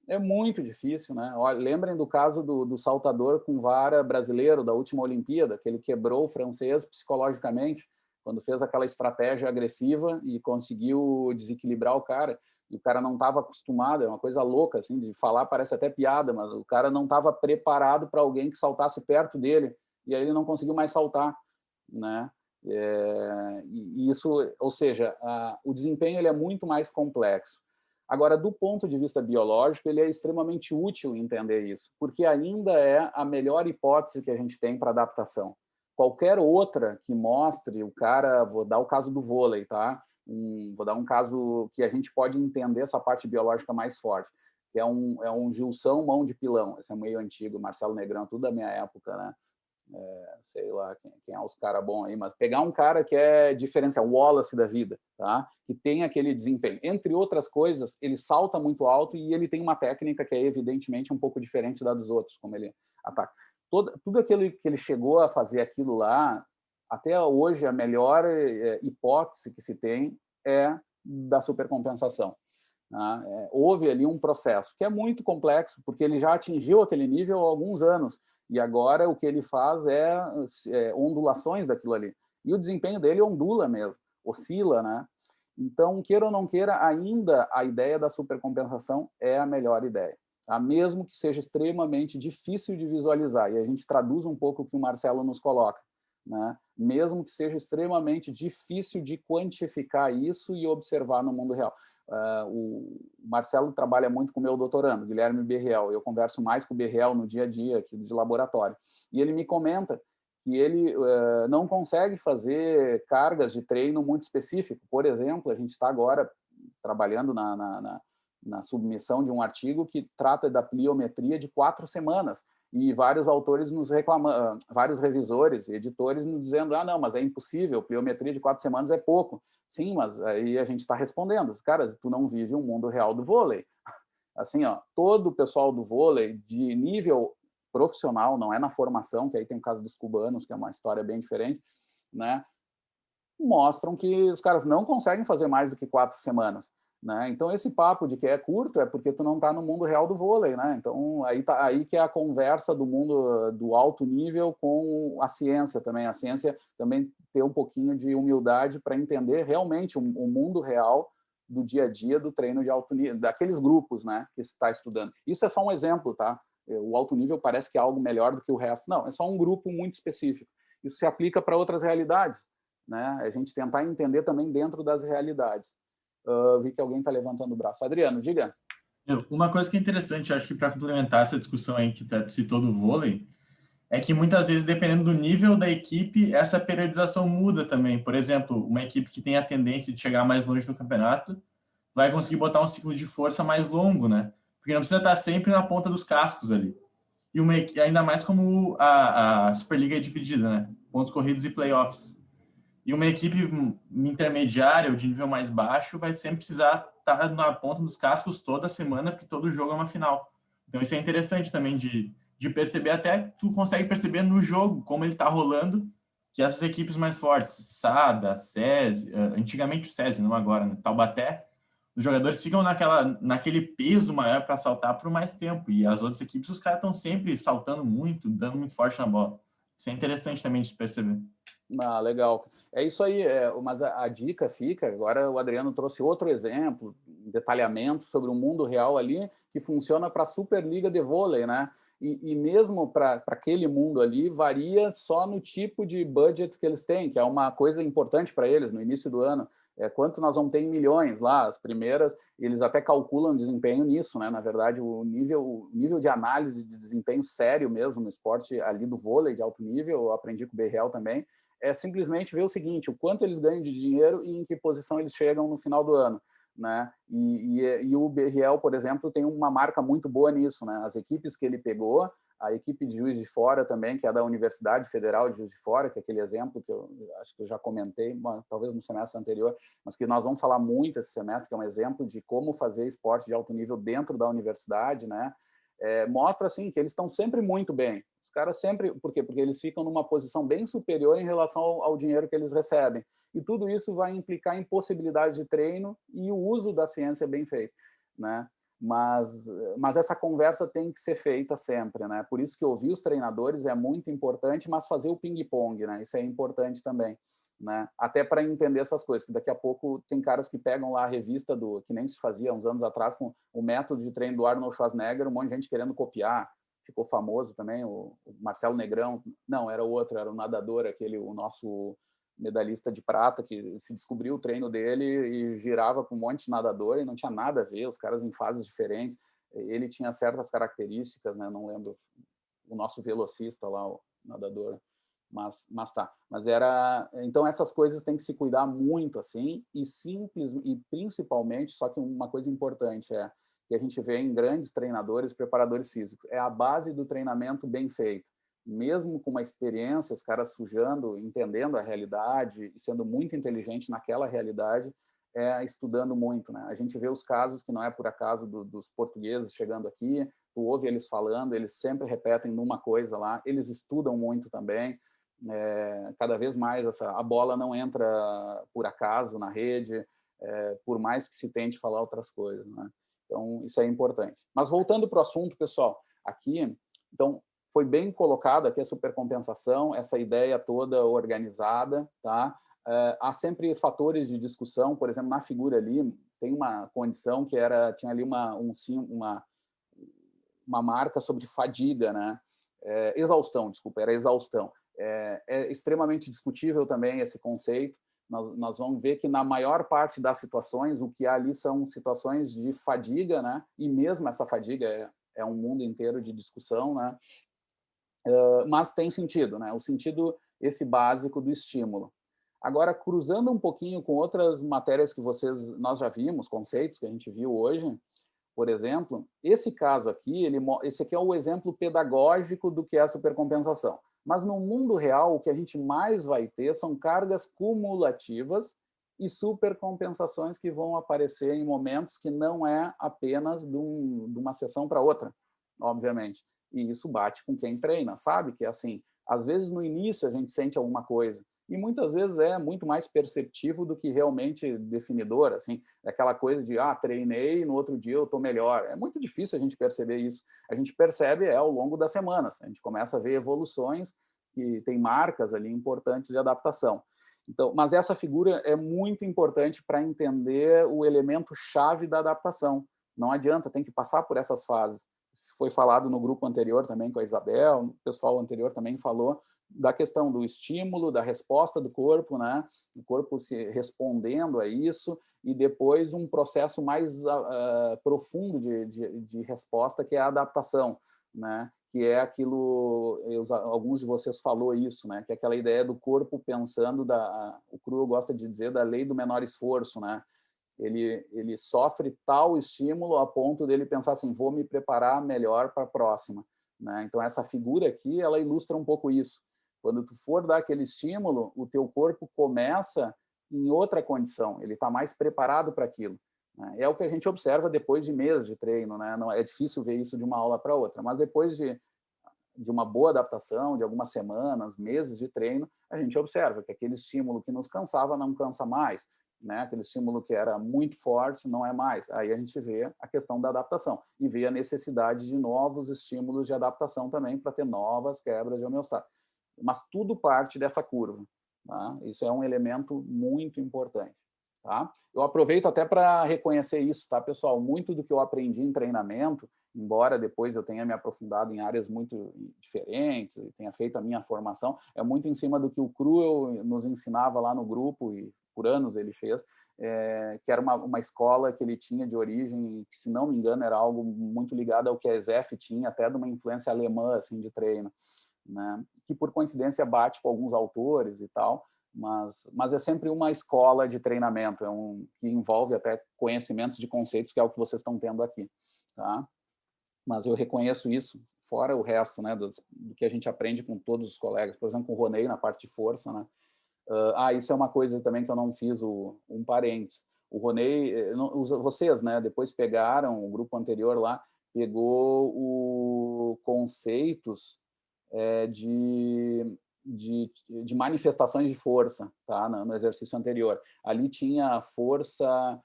é muito difícil, né? Olha, lembrem do caso do saltador com vara brasileiro da última Olimpíada, que ele quebrou o francês psicologicamente quando fez aquela estratégia agressiva e conseguiu desequilibrar o cara. E o cara não estava acostumado, é uma coisa louca, assim, de falar, parece até piada, mas o cara não estava preparado para alguém que saltasse perto dele, e aí ele não conseguiu mais saltar, né? E isso, ou seja, o desempenho ele é muito mais complexo. Agora, do ponto de vista biológico, ele é extremamente útil entender isso, porque ainda é a melhor hipótese que a gente tem para adaptação. Qualquer outra que mostre o cara, vou dar o caso do vôlei, tá? Vou dar um caso que a gente pode entender essa parte biológica mais forte, que é um Gilson mão de pilão. Esse é meio antigo, Marcelo Negrão, tudo da minha época, né? Sei lá quem é os caras bons aí, mas pegar um cara que é diferencial, o Wallace da vida, tá? Que tem aquele desempenho. Entre outras coisas, ele salta muito alto e ele tem uma técnica que é evidentemente um pouco diferente da dos outros, como ele ataca. Tudo aquilo que ele chegou a fazer aquilo lá, até hoje a melhor hipótese que se tem é da supercompensação. Houve ali um processo que é muito complexo, porque ele já atingiu aquele nível há alguns anos, e agora o que ele faz é ondulações daquilo ali. E o desempenho dele ondula mesmo, oscila, né? Então, queira ou não queira, ainda a ideia da supercompensação é a melhor ideia, tá? Mesmo que seja extremamente difícil de visualizar, e a gente traduz um pouco o que o Marcelo nos coloca, né? Mesmo que seja extremamente difícil de quantificar isso e observar no mundo real. O Marcelo trabalha muito com o meu doutorando, Guilherme Berriel. Eu converso mais com o Berriel no dia a dia aqui de laboratório. E ele me comenta que ele não consegue fazer cargas de treino muito específico. Por exemplo, a gente está agora trabalhando na submissão de um artigo que trata da pliometria de 4 semanas. E vários autores nos reclamando, vários revisores, editores nos dizendo, não, mas é impossível, pliometria de 4 semanas é pouco. Sim, mas aí a gente está respondendo, cara, tu não vive um mundo real do vôlei. Assim, ó, todo o pessoal do vôlei de nível profissional, não é na formação, que aí tem o caso dos cubanos, que é uma história bem diferente, né? Mostram que os caras não conseguem fazer mais do que 4 semanas. Né? Então, esse papo de que é curto é porque tu não está no mundo real do vôlei, né? Então, aí que é a conversa do mundo do alto nível com a ciência também. A ciência também ter um pouquinho de humildade para entender realmente o mundo real do dia a dia do treino de alto nível, daqueles grupos, né, que se está estudando. Isso é só um exemplo, tá? O alto nível parece que é algo melhor do que o resto. Não, é só um grupo muito específico. Isso se aplica para outras realidades, né? A gente tentar entender também dentro das realidades. Vi que alguém está levantando o braço. Adriano, diga. Uma coisa que é interessante, acho que para complementar essa discussão aí que tu citou do vôlei, é que muitas vezes, dependendo do nível da equipe, essa periodização muda também. Por exemplo, uma equipe que tem a tendência de chegar mais longe no campeonato vai conseguir botar um ciclo de força mais longo, né? Porque não precisa estar sempre na ponta dos cascos ali. E ainda mais como a Superliga é dividida, né? Pontos corridos e playoffs. E uma equipe intermediária ou de nível mais baixo vai sempre precisar estar na ponta dos cascos toda semana, porque todo jogo é uma final. Então isso é interessante também de perceber, até tu consegue perceber no jogo como ele está rolando, que essas equipes mais fortes, SADA, SESI, antigamente o SESI, não agora, né? Taubaté, os jogadores ficam naquele peso maior para saltar por mais tempo, e as outras equipes, os caras estão sempre saltando muito, dando muito forte na bola. Isso é interessante também de se perceber. Ah, legal. É isso aí, mas a dica fica, agora o Adriano trouxe outro exemplo, um detalhamento sobre o mundo real ali, que funciona para a Superliga de vôlei, né? E mesmo para aquele mundo ali, varia só no tipo de budget que eles têm, que é uma coisa importante para eles no início do ano. Quanto nós vamos ter em milhões lá, as primeiras, eles até calculam desempenho nisso, né? Na verdade, o nível de análise de desempenho sério mesmo no esporte ali do vôlei de alto nível, eu aprendi com o BRL também, é simplesmente ver o seguinte, o quanto eles ganham de dinheiro e em que posição eles chegam no final do ano, né? E o BRL, por exemplo, tem uma marca muito boa nisso, né? As equipes que ele pegou, a equipe de Juiz de Fora também, que é da Universidade Federal de Juiz de Fora, que é aquele exemplo que eu acho que eu já comentei, talvez no semestre anterior, mas que nós vamos falar muito esse semestre, que é um exemplo de como fazer esporte de alto nível dentro da universidade, né? Mostra assim que eles estão sempre muito bem. Os caras sempre, por quê? Porque eles ficam numa posição bem superior em relação ao dinheiro que eles recebem. E tudo isso vai implicar em possibilidades de treino e o uso da ciência bem feito, né? Mas essa conversa tem que ser feita sempre, né? Por isso que ouvir os treinadores é muito importante, mas fazer o ping-pong, né? Isso é importante também, né? Até para entender essas coisas, que daqui a pouco tem caras que pegam lá a revista que nem se fazia uns anos atrás com o método de treino do Arnold Schwarzenegger, um monte de gente querendo copiar, ficou famoso também, o Marcelo Negrão, não, era o outro, era o nadador, o nosso medalhista de prata, que se descobriu o treino dele e girava com um monte de nadador e não tinha nada a ver, os caras em fases diferentes, ele tinha certas características, né? Não lembro, o nosso velocista lá, o nadador, mas tá. Então essas coisas tem que se cuidar muito, assim, e principalmente, só que uma coisa importante que a gente vê em grandes treinadores, preparadores físicos, é a base do treinamento bem feito. Mesmo com uma experiência, os caras sujando, entendendo a realidade e sendo muito inteligente naquela realidade, estudando muito, né? A gente vê os casos que não é por acaso dos portugueses chegando aqui, tu ouve eles falando, eles sempre repetem numa coisa lá, eles estudam muito também, cada vez mais a bola não entra por acaso na rede, por mais que se tente falar outras coisas, né? Então, isso é importante. Mas voltando para o assunto, pessoal, aqui, então, foi bem colocado aqui a supercompensação, essa ideia toda organizada, tá? Há sempre fatores de discussão, por exemplo, na figura ali, tem uma condição que tinha ali uma marca sobre fadiga, né? Exaustão, desculpa, era exaustão. É extremamente discutível também esse conceito. Nós vamos ver que na maior parte das situações, o que há ali são situações de fadiga, né? E mesmo essa fadiga é um mundo inteiro de discussão, né? Mas tem sentido, né? O sentido esse básico do estímulo. Agora, cruzando um pouquinho com outras matérias que nós já vimos, conceitos que a gente viu hoje, por exemplo, esse caso aqui, esse aqui é o exemplo pedagógico do que é a supercompensação. Mas no mundo real, o que a gente mais vai ter são cargas cumulativas e supercompensações que vão aparecer em momentos que não é apenas de uma sessão para outra, obviamente. E isso bate com quem treina, sabe? Que é assim, às vezes no início a gente sente alguma coisa, e muitas vezes é muito mais perceptivo do que realmente definidor, assim, aquela coisa de, treinei, no outro dia eu estou melhor. É muito difícil a gente perceber isso. A gente percebe ao longo das semanas, a gente começa a ver evoluções que tem marcas ali importantes de adaptação. Então, mas essa figura é muito importante para entender o elemento chave da adaptação. Não adianta, tem que passar por essas fases. Isso foi falado no grupo anterior também com a Isabel, o pessoal anterior também falou da questão do estímulo, da resposta do corpo, né? O corpo se respondendo a isso, e depois um processo mais profundo de resposta, que é a adaptação, né? Que é aquilo, alguns de vocês falou isso, né? Que é aquela ideia do corpo pensando, o Cruel gosta de dizer, da lei do menor esforço, né? Ele sofre tal estímulo a ponto dele pensar assim, vou me preparar melhor para a próxima, né? Então, essa figura aqui, ela ilustra um pouco isso. Quando tu for dar aquele estímulo, o teu corpo começa em outra condição, ele está mais preparado para aquilo, né? É o que a gente observa depois de meses de treino, né? Não, é difícil ver isso de uma aula para outra, mas depois de uma boa adaptação, de algumas semanas, meses de treino, a gente observa que aquele estímulo que nos cansava não cansa mais, né? Aquele estímulo que era muito forte não é mais. Aí a gente vê a questão da adaptação e vê a necessidade de novos estímulos de adaptação também para ter novas quebras de homeostase. Mas tudo parte dessa curva, tá? Isso é um elemento muito importante, tá? Eu aproveito até para reconhecer isso, tá, pessoal? Muito do que eu aprendi em treinamento, embora depois eu tenha me aprofundado em áreas muito diferentes, e tenha feito a minha formação, é muito em cima do que o Cruel nos ensinava lá no grupo, e por anos ele fez, que era uma escola que ele tinha de origem, que, se não me engano, era algo muito ligado ao que a ESEF tinha, até de uma influência alemã, assim, de treino, né? Que por coincidência bate com alguns autores e tal, mas é sempre uma escola de treinamento, que envolve até conhecimentos de conceitos, que é o que vocês estão tendo aqui, tá? Mas eu reconheço isso, fora o resto, né, do que a gente aprende com todos os colegas, por exemplo, com o Ronei na parte de força, né? Isso é uma coisa também que eu não fiz um parênteses. O Ronei, vocês, né, depois pegaram, o grupo anterior lá, pegou o conceitos de manifestações de força, tá? No exercício anterior. Ali tinha força,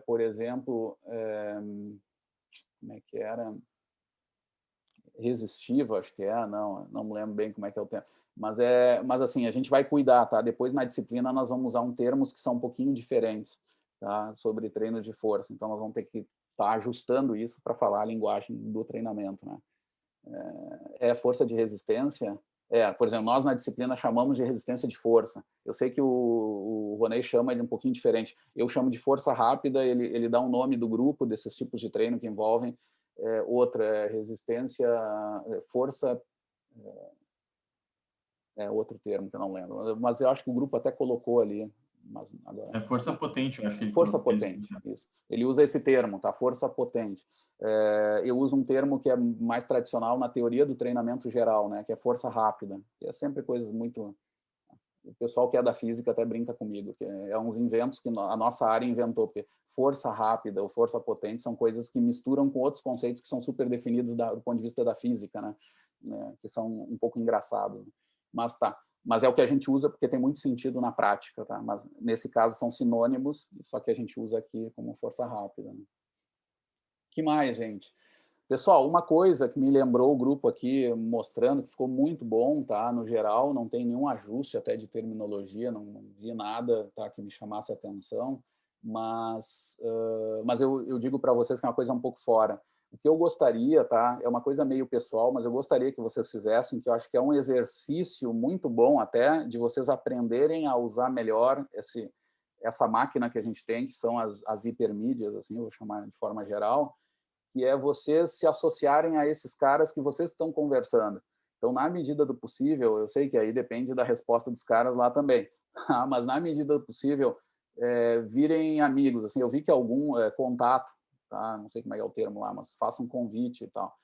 por exemplo, como é que era? Resistiva, acho que não me lembro bem como é que é o termo. Mas assim, a gente vai cuidar, tá? Depois na disciplina nós vamos usar termos que são um pouquinho diferentes, tá? Sobre treino de força. Então nós vamos ter que estar ajustando isso para falar a linguagem do treinamento, né? Força de resistência. Por exemplo, nós na disciplina chamamos de resistência de força. Eu sei que o Ronei chama de um pouquinho diferente. Eu chamo de força rápida, ele dá um nome do grupo desses tipos de treino que envolvem. Outra é resistência, força... outro termo que eu não lembro. Mas eu acho que o grupo até colocou ali. Mas agora... força potente, eu acho que ele... Força potente, isso. Ele usa esse termo, tá? Força potente. Eu uso um termo que é mais tradicional na teoria do treinamento geral, né? Que é força rápida. Que é sempre coisas muito... O pessoal que é da física até brinca comigo, que é uns inventos que a nossa área inventou, porque força rápida ou força potente são coisas que misturam com outros conceitos que são super definidos do ponto de vista da física, né? Que são um pouco engraçados. Mas é o que a gente usa porque tem muito sentido na prática, tá? Mas nesse caso são sinônimos, só que a gente usa aqui como força rápida, né? Que mais, gente? Pessoal, uma coisa que me lembrou o grupo aqui, mostrando que ficou muito bom, tá? No geral, não tem nenhum ajuste até de terminologia, não vi nada, tá, que me chamasse a atenção, mas eu digo para vocês que é uma coisa um pouco fora. O que eu gostaria, tá? É uma coisa meio pessoal, mas eu gostaria que vocês fizessem, que eu acho que é um exercício muito bom até, de vocês aprenderem a usar melhor essa máquina que a gente tem, que são as hipermídias, assim, eu vou chamar de forma geral, que é vocês se associarem a esses caras que vocês estão conversando. Então, na medida do possível, eu sei que aí depende da resposta dos caras lá também, mas na medida do possível, virem amigos. Assim, eu vi que algum contato, tá? Não sei como é o termo lá, mas façam um convite e tal,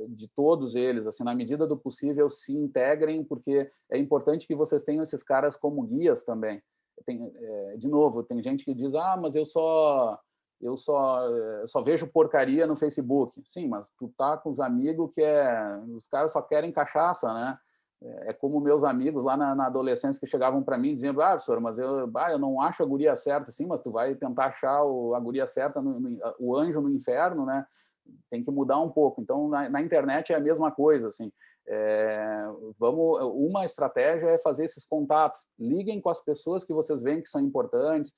de todos eles, assim, na medida do possível, se integrem, porque é importante que vocês tenham esses caras como guias também. De novo, tem gente que diz, mas eu só vejo porcaria no Facebook. Sim, mas tu tá com os amigos os caras só querem cachaça, né? É como meus amigos lá na adolescência que chegavam para mim dizendo, professor, mas eu não acho a guria certa. Sim, mas tu vai tentar achar a guria certa, o anjo no inferno, né? Tem que mudar um pouco. Então, na internet é a mesma coisa, assim. Uma estratégia é fazer esses contatos. Liguem com as pessoas que vocês veem que são importantes,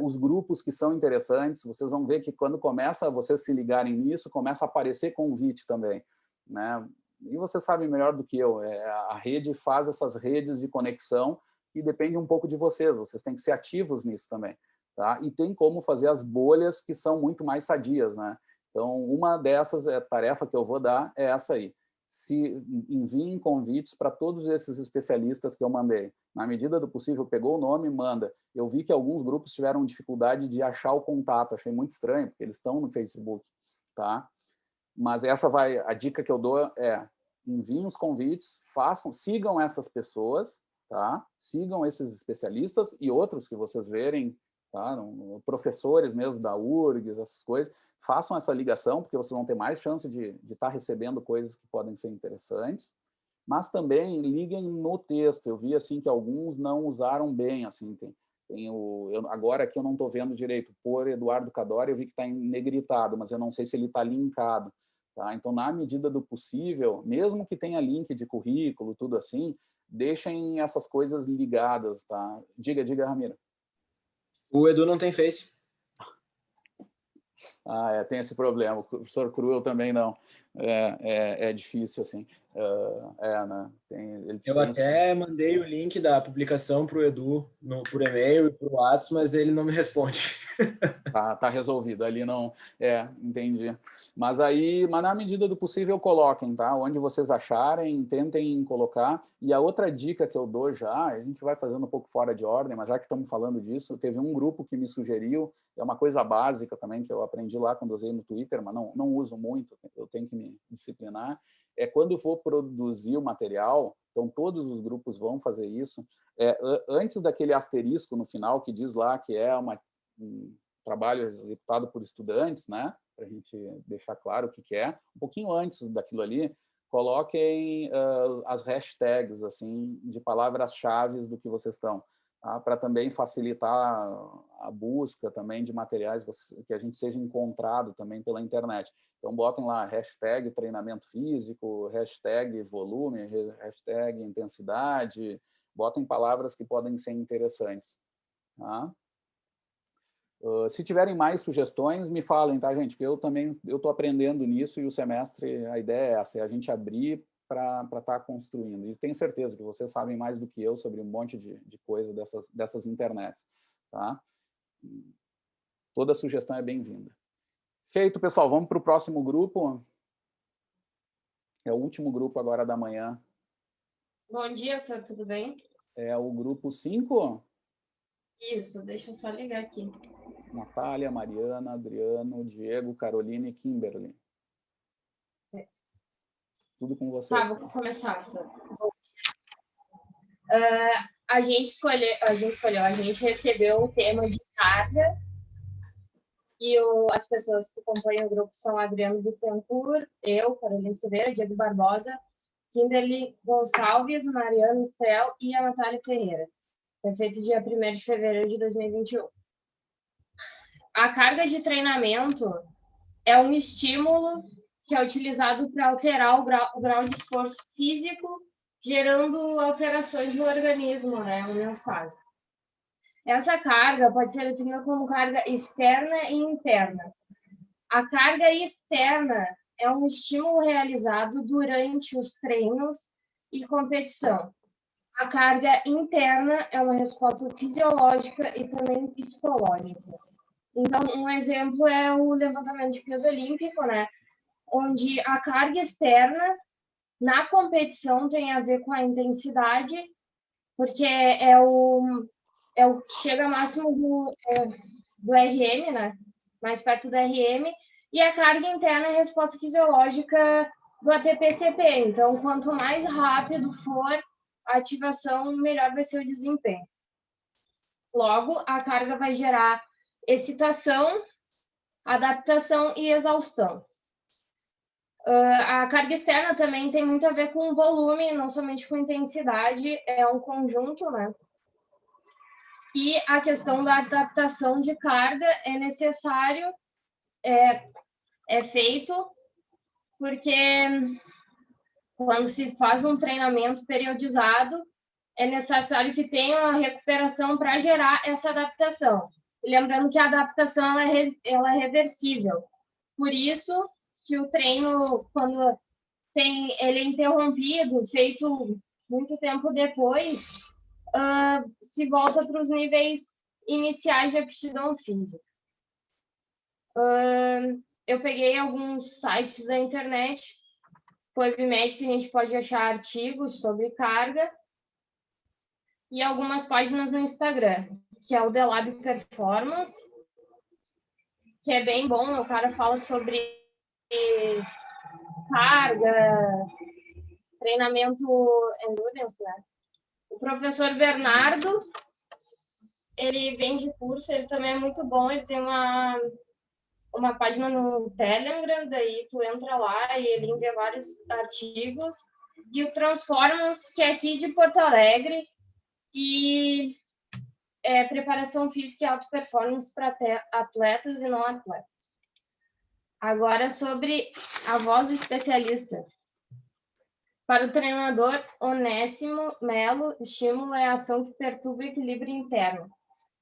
os grupos que são interessantes. Vocês vão ver que quando começa vocês se ligarem nisso, começa a aparecer convite também, né? E vocês sabem melhor do que eu, a rede faz essas redes de conexão e depende um pouco de vocês. Vocês têm que ser ativos nisso também, tá? E tem como fazer as bolhas que são muito mais sadias, né? Então, uma dessas tarefa que eu vou dar é essa aí. Se enviem convites para todos esses especialistas que eu mandei. Na medida do possível, pegou o nome, manda. Eu vi que alguns grupos tiveram dificuldade de achar o contato, achei muito estranho, porque eles estão no Facebook, tá? Mas a dica que eu dou é: enviem os convites, sigam essas pessoas, tá? Sigam esses especialistas e outros que vocês verem, tá? Professores mesmo da URGS, essas coisas. Façam essa ligação, porque vocês vão ter mais chance de estar recebendo coisas que podem ser interessantes, mas também liguem no texto. Eu vi assim que alguns não usaram bem, assim, agora aqui eu não estou vendo direito, por Eduardo Cadore eu vi que está negritado, mas eu não sei se ele está linkado, tá? Então, na medida do possível, mesmo que tenha link de currículo, tudo assim, deixem essas coisas ligadas, tá? Diga, Ramiro. O Edu não tem Face. Tem esse problema. O professor Cruel também não. É difícil, assim. Né? Eu até mandei o link da publicação para o Edu por e-mail e por WhatsApp, mas ele não me responde. Tá resolvido. Ali não... entendi. Mas na medida do possível, coloquem, tá? Onde vocês acharem, tentem colocar. E a outra dica que eu dou já, a gente vai fazendo um pouco fora de ordem, mas já que estamos falando disso, teve um grupo que me sugeriu, é uma coisa básica também, que eu aprendi lá quando usei no Twitter, mas não uso muito, eu tenho que me disciplinar, quando for produzir o material, então todos os grupos vão fazer isso, antes daquele asterisco no final que diz lá que é um trabalho executado por estudantes, né, para a gente deixar claro o que é, um pouquinho antes daquilo ali, coloquem as hashtags assim, de palavras-chave do que vocês estão, tá? Para também facilitar a busca também de materiais que a gente seja encontrado também pela internet. Então, botem lá hashtag treinamento físico, hashtag volume, hashtag intensidade, botem palavras que podem ser interessantes, tá? Se tiverem mais sugestões, me falem, tá, gente? Porque eu estou aprendendo nisso e o semestre, a ideia é essa, é a gente abrir para estar construindo. E tenho certeza que vocês sabem mais do que eu sobre um monte de coisa dessas internets, tá? Toda sugestão é bem-vinda. Feito, pessoal. Vamos para o próximo grupo. É o último grupo agora da manhã. Bom dia, senhor. Tudo bem? É o grupo 5? Isso, deixa eu só ligar aqui. Natália, Mariana, Adriano, Diego, Caroline e Kimberly. Tudo com vocês. Tá, vou começar, senhor. A gente recebeu o tema de carga e as pessoas que compõem o grupo são Adriano Bittencourt, eu, Carolina Silveira, Diego Barbosa, Kimberly Gonçalves, Mariana Estrel e a Natália Ferreira. Foi feito dia 1º de fevereiro de 2021. A carga de treinamento é um estímulo que é utilizado para alterar o grau de esforço físico, gerando alterações no organismo, né, homeostase. Essa carga pode ser definida como carga externa e interna. A carga externa é um estímulo realizado durante os treinos e competição. A carga interna é uma resposta fisiológica e também psicológica. Então, um exemplo é o levantamento de peso olímpico, né? Onde a carga externa na competição tem a ver com a intensidade, porque é o que chega máximo do RM, né? Mais perto do RM, e a carga interna é a resposta fisiológica do ATP-CP. Então, quanto mais rápido for a ativação, melhor vai ser o desempenho. Logo, a carga vai gerar excitação, adaptação e exaustão. A carga externa também tem muito a ver com volume, não somente com intensidade, é um conjunto, né? E a questão da adaptação de carga é necessário, é feito, porque quando se faz um treinamento periodizado, é necessário que tenha uma recuperação para gerar essa adaptação. E lembrando que a adaptação ela é reversível. Por isso que o treino, quando ele é interrompido, feito muito tempo depois, se volta para os níveis iniciais de aptidão física. Eu peguei alguns sites da internet, PubMed, que a gente pode achar artigos sobre carga, e algumas páginas no Instagram, que é o The Lab Performance, que é bem bom. O cara fala sobre carga, treinamento endurance, né? O professor Bernardo, ele vende curso, ele também é muito bom, ele tem uma página no Telegram, daí tu entra lá e ele envia vários artigos. E o Transformance, que é aqui de Porto Alegre, e preparação física e alta performance para atletas e não atletas. Agora, sobre a voz do especialista. Para o treinador Onésimo Melo, estímulo é a ação que perturba o equilíbrio interno.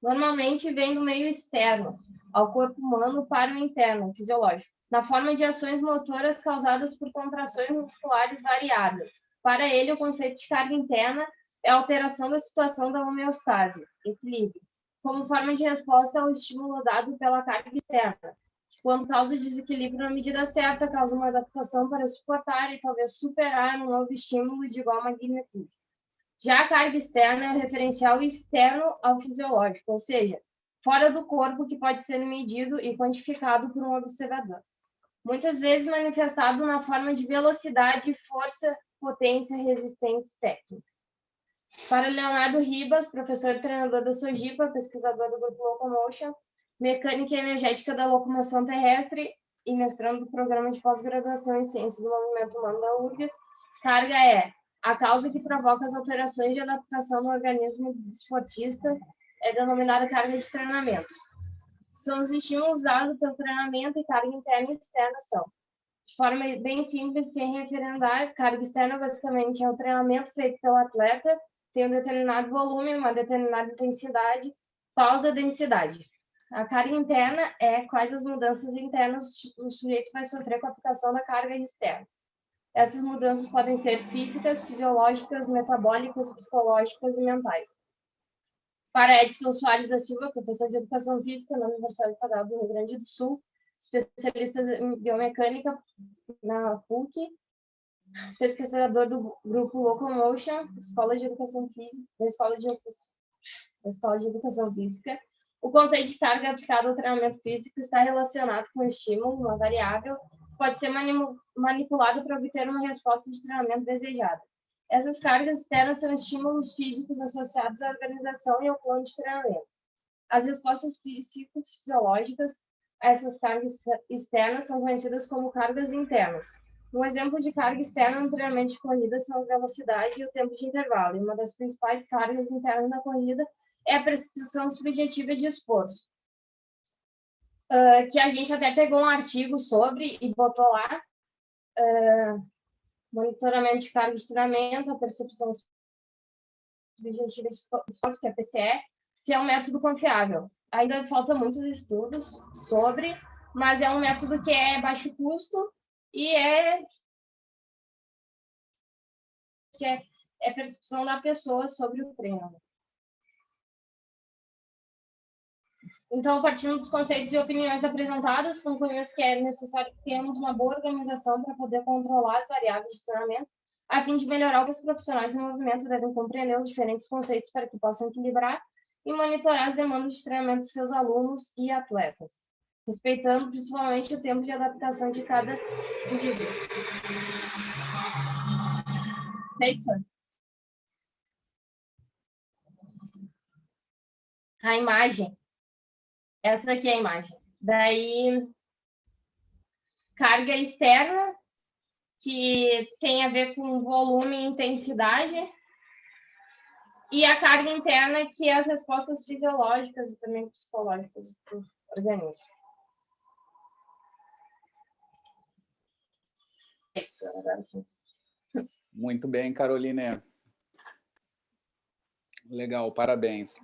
Normalmente vem do meio externo, ao corpo humano, para o interno, fisiológico, na forma de ações motoras causadas por contrações musculares variadas. Para ele, o conceito de carga interna é a alteração da situação da homeostase, equilíbrio, como forma de resposta ao estímulo dado pela carga externa, que, quando causa desequilíbrio na medida certa, causa uma adaptação para suportar e talvez superar um novo estímulo de igual magnitude. Já a carga externa é o referencial externo ao fisiológico, ou seja, fora do corpo, que pode ser medido e quantificado por um observador. Muitas vezes manifestado na forma de velocidade, força, potência, resistência e técnica. Para Leonardo Ribas, professor e treinador da Sojipa, pesquisador do Grupo Locomotion, mecânica e energética da locomoção terrestre e mestrando do programa de pós-graduação em ciências do movimento humano da URGS, carga é a causa que provoca as alterações de adaptação no organismo do esportista, é denominada carga de treinamento. São os estímulos dados pelo treinamento, e carga interna e externa são. De forma bem simples, sem referendar, carga externa basicamente é o treinamento feito pelo atleta, tem um determinado volume, uma determinada intensidade, pausa, densidade. A carga interna é quais as mudanças internas o sujeito vai sofrer com a aplicação da carga externa. Essas mudanças podem ser físicas, fisiológicas, metabólicas, psicológicas e mentais. Para Edson Soares da Silva, professor de Educação Física na Universidade Federal do Rio Grande do Sul, especialista em biomecânica na PUC, pesquisador do Grupo Locomotion, Escola de Educação Física, da Escola de Educação Física. O conceito de carga aplicada ao treinamento físico está relacionado com o estímulo, uma variável, que pode ser manipulado para obter uma resposta de treinamento desejada. Essas cargas externas são estímulos físicos associados à organização e ao plano de treinamento. As respostas psicofisiológicas a essas cargas externas são conhecidas como cargas internas. Um exemplo de carga externa no treinamento de corrida são a velocidade e o tempo de intervalo. E uma das principais cargas internas na corrida é a percepção subjetiva de esforço, que a gente até pegou um artigo sobre e botou lá, monitoramento de carga de treinamento, a percepção subjetiva de esforço, que é a PCE, se é um método confiável. Ainda falta muitos estudos sobre, mas é um método que é baixo custo e é percepção da pessoa sobre o treino. Então, partindo dos conceitos e opiniões apresentadas, concluímos que é necessário que tenhamos uma boa organização para poder controlar as variáveis de treinamento, a fim de melhorar o que os profissionais do movimento devem compreender os diferentes conceitos para que possam equilibrar e monitorar as demandas de treinamento dos seus alunos e atletas, respeitando principalmente o tempo de adaptação de cada indivíduo. Feito. A imagem. Essa daqui é a imagem. Daí, carga externa, que tem a ver com volume e intensidade. E a carga interna, que é as respostas fisiológicas e também psicológicas do organismo. Isso, agora sim. Muito bem, Caroline. Legal, parabéns.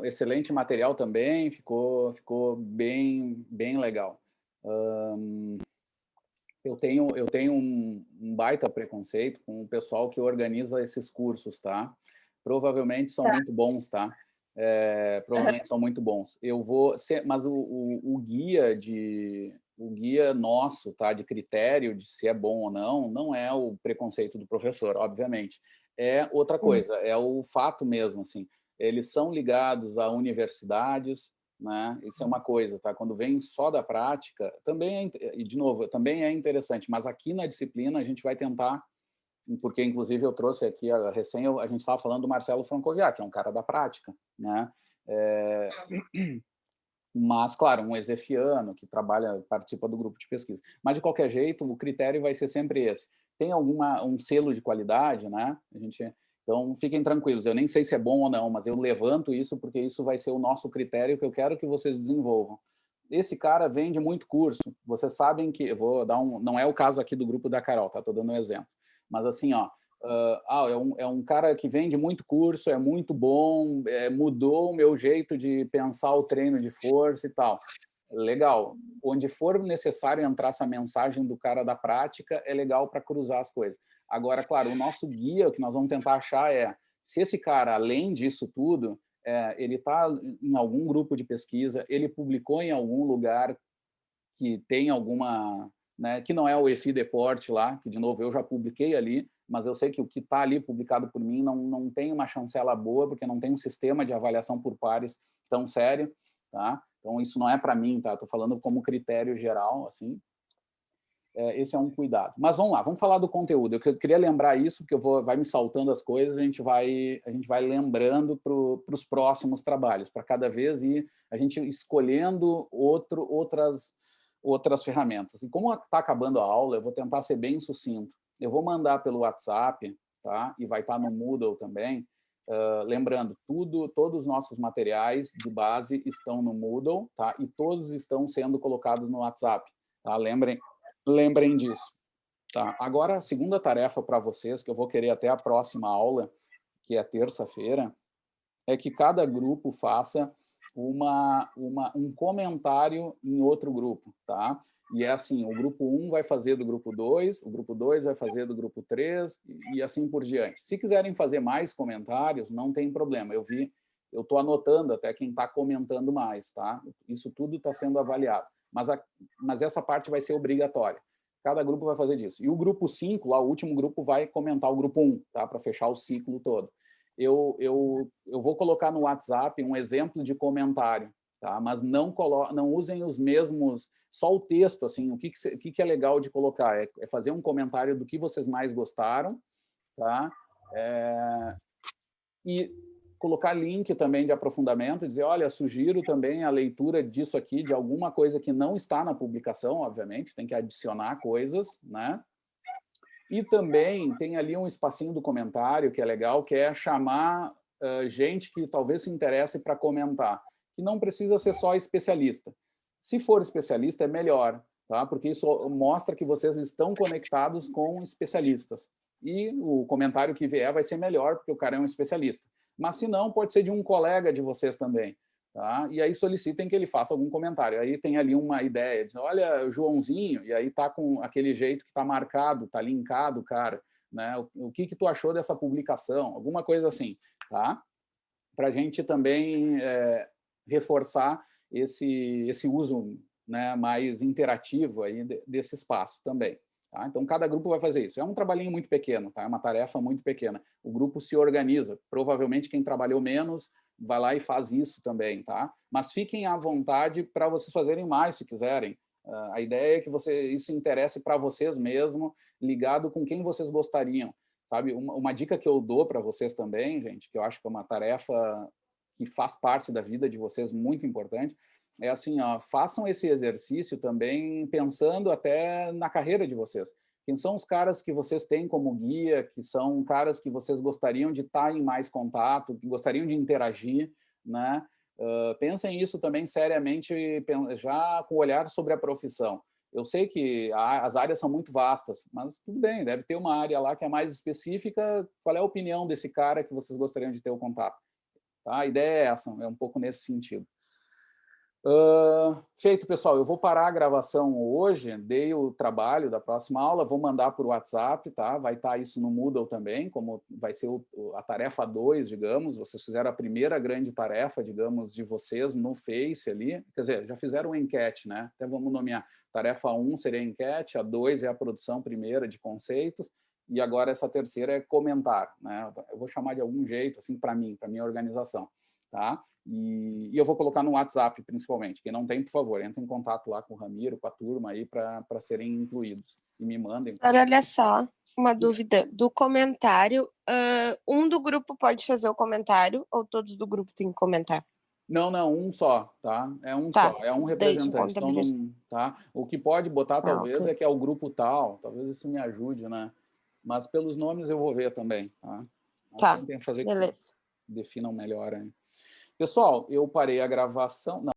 Excelente material também, ficou bem legal. Eu tenho um baita preconceito com o pessoal que organiza esses cursos, tá? Provavelmente são muito bons, tá? Provavelmente são muito bons. Mas o guia nosso, tá? De critério de se é bom ou não é o preconceito do professor, obviamente. É outra coisa, é o fato mesmo, assim. Eles são ligados a universidades, né? Isso é uma coisa, tá? Quando vem só da prática, também e de novo, também é interessante, mas aqui na disciplina a gente vai tentar, porque inclusive eu trouxe aqui a gente estava falando do Marcelo Francoviat, que é um cara da prática, né? Mas, claro, um exefiano que participa do grupo de pesquisa. Mas, de qualquer jeito, o critério vai ser sempre esse. Tem um selo de qualidade, né? Então, fiquem tranquilos. Eu nem sei se é bom ou não, mas eu levanto isso porque isso vai ser o nosso critério que eu quero que vocês desenvolvam. Esse cara vende muito curso. Vocês sabem que... Eu vou dar não é o caso aqui do grupo da Carol, tá? Estou dando um exemplo. Mas, assim, ó... é um cara que vende muito curso, é muito bom, mudou o meu jeito de pensar o treino de força e tal. Legal. Onde for necessário entrar essa mensagem do cara da prática, é legal para cruzar as coisas. Agora, claro, o nosso guia, o que nós vamos tentar achar se esse cara, além disso tudo, ele está em algum grupo de pesquisa, ele publicou em algum lugar que tem alguma... Né, que não é o EFI Deporte lá, que, de novo, eu já publiquei ali, mas eu sei que o que está ali publicado por mim não tem uma chancela boa, porque não tem um sistema de avaliação por pares tão sério, tá? Então, isso não é para mim, tá? Estou falando como critério geral, assim. Esse é um cuidado. Mas vamos lá, vamos falar do conteúdo. Eu queria lembrar isso, porque vai me saltando as coisas, a gente vai lembrando para os próximos trabalhos, para cada vez ir a gente escolhendo outras ferramentas. E como está acabando a aula, eu vou tentar ser bem sucinto. Eu vou mandar pelo WhatsApp, tá? E vai estar no Moodle também. Lembrando, todos os nossos materiais de base estão no Moodle, tá? E todos estão sendo colocados no WhatsApp, tá? Lembrem disso. Tá? Agora, a segunda tarefa para vocês, que eu vou querer até a próxima aula, que é terça-feira, é que cada grupo faça um comentário em outro grupo, tá? E é assim, o grupo 1 vai fazer do grupo 2, o grupo 2 vai fazer do grupo 3 e assim por diante. Se quiserem fazer mais comentários, não tem problema. Eu estou anotando até quem está comentando mais, tá? Isso tudo está sendo avaliado. Mas essa parte vai ser obrigatória. Cada grupo vai fazer disso. E o grupo 5, lá, o último grupo, vai comentar o grupo 1, tá? Para fechar o ciclo todo. Eu vou colocar no WhatsApp um exemplo de comentário, tá? Mas não usem os mesmos, só o texto, assim, o que é legal de colocar? É fazer um comentário do que vocês mais gostaram, tá? E colocar link também de aprofundamento, dizer, olha, sugiro também a leitura disso aqui, de alguma coisa que não está na publicação, obviamente, tem que adicionar coisas, né? E também tem ali um espacinho do comentário, que é legal, que é chamar gente que talvez se interesse para comentar, que não precisa ser só especialista. Se for especialista, é melhor, tá? Porque isso mostra que vocês estão conectados com especialistas. E o comentário que vier vai ser melhor, porque o cara é um especialista. Mas, se não, pode ser de um colega de vocês também. Tá? E aí solicitem que ele faça algum comentário. Aí tem ali uma ideia, de, olha, Joãozinho, e aí tá com aquele jeito que está marcado, está linkado, cara. Né? O que tu achou dessa publicação? Alguma coisa assim, tá? Para a gente também reforçar esse uso, né, mais interativo aí desse espaço também. Tá? Então, cada grupo vai fazer isso. É um trabalhinho muito pequeno, tá? É uma tarefa muito pequena. O grupo se organiza. Provavelmente, quem trabalhou menos vai lá e faz isso também. Tá? Mas fiquem à vontade para vocês fazerem mais, se quiserem. A ideia é que isso interesse para vocês mesmo, ligado com quem vocês gostariam. Sabe? Uma dica que eu dou para vocês também, gente, que eu acho que é uma tarefa que faz parte da vida de vocês muito importante, é assim, ó, façam esse exercício também pensando até na carreira de vocês. Quem são os caras que vocês têm como guia, que são caras que vocês gostariam de estar em mais contato, que gostariam de interagir, né? Pensem isso também seriamente, já com o olhar sobre a profissão. Eu sei que as áreas são muito vastas, mas tudo bem, deve ter uma área lá que é mais específica. Qual é a opinião desse cara que vocês gostariam de ter o contato? Tá? A ideia é essa, é um pouco nesse sentido. Feito, pessoal, eu vou parar a gravação hoje, dei o trabalho da próxima aula, vou mandar por WhatsApp, tá? Vai estar isso no Moodle também, como vai ser a tarefa 2, digamos, vocês fizeram a primeira grande tarefa, digamos, de vocês no Face ali, quer dizer, já fizeram uma enquete, né? Até vamos nomear, tarefa 1 seria a enquete, a 2 é a produção primeira de conceitos, e agora essa terceira é comentar, né? Eu vou chamar de algum jeito, assim, para mim, para minha organização, tá? E eu vou colocar no WhatsApp, principalmente. Quem não tem, por favor, entre em contato lá com o Ramiro, com a turma aí, para serem incluídos. E me mandem. Olha só, uma dúvida do comentário. Um do grupo pode fazer o comentário ou todos do grupo têm que comentar? Não, um só, tá? É um só, é um representante. Então, não, tá? O que pode botar, talvez, okay, é que é o grupo tal. Talvez isso me ajude, né? Mas pelos nomes eu vou ver também, tá? Tá, tem que fazer beleza. Que definam melhor aí. Pessoal, eu parei a gravação. Não.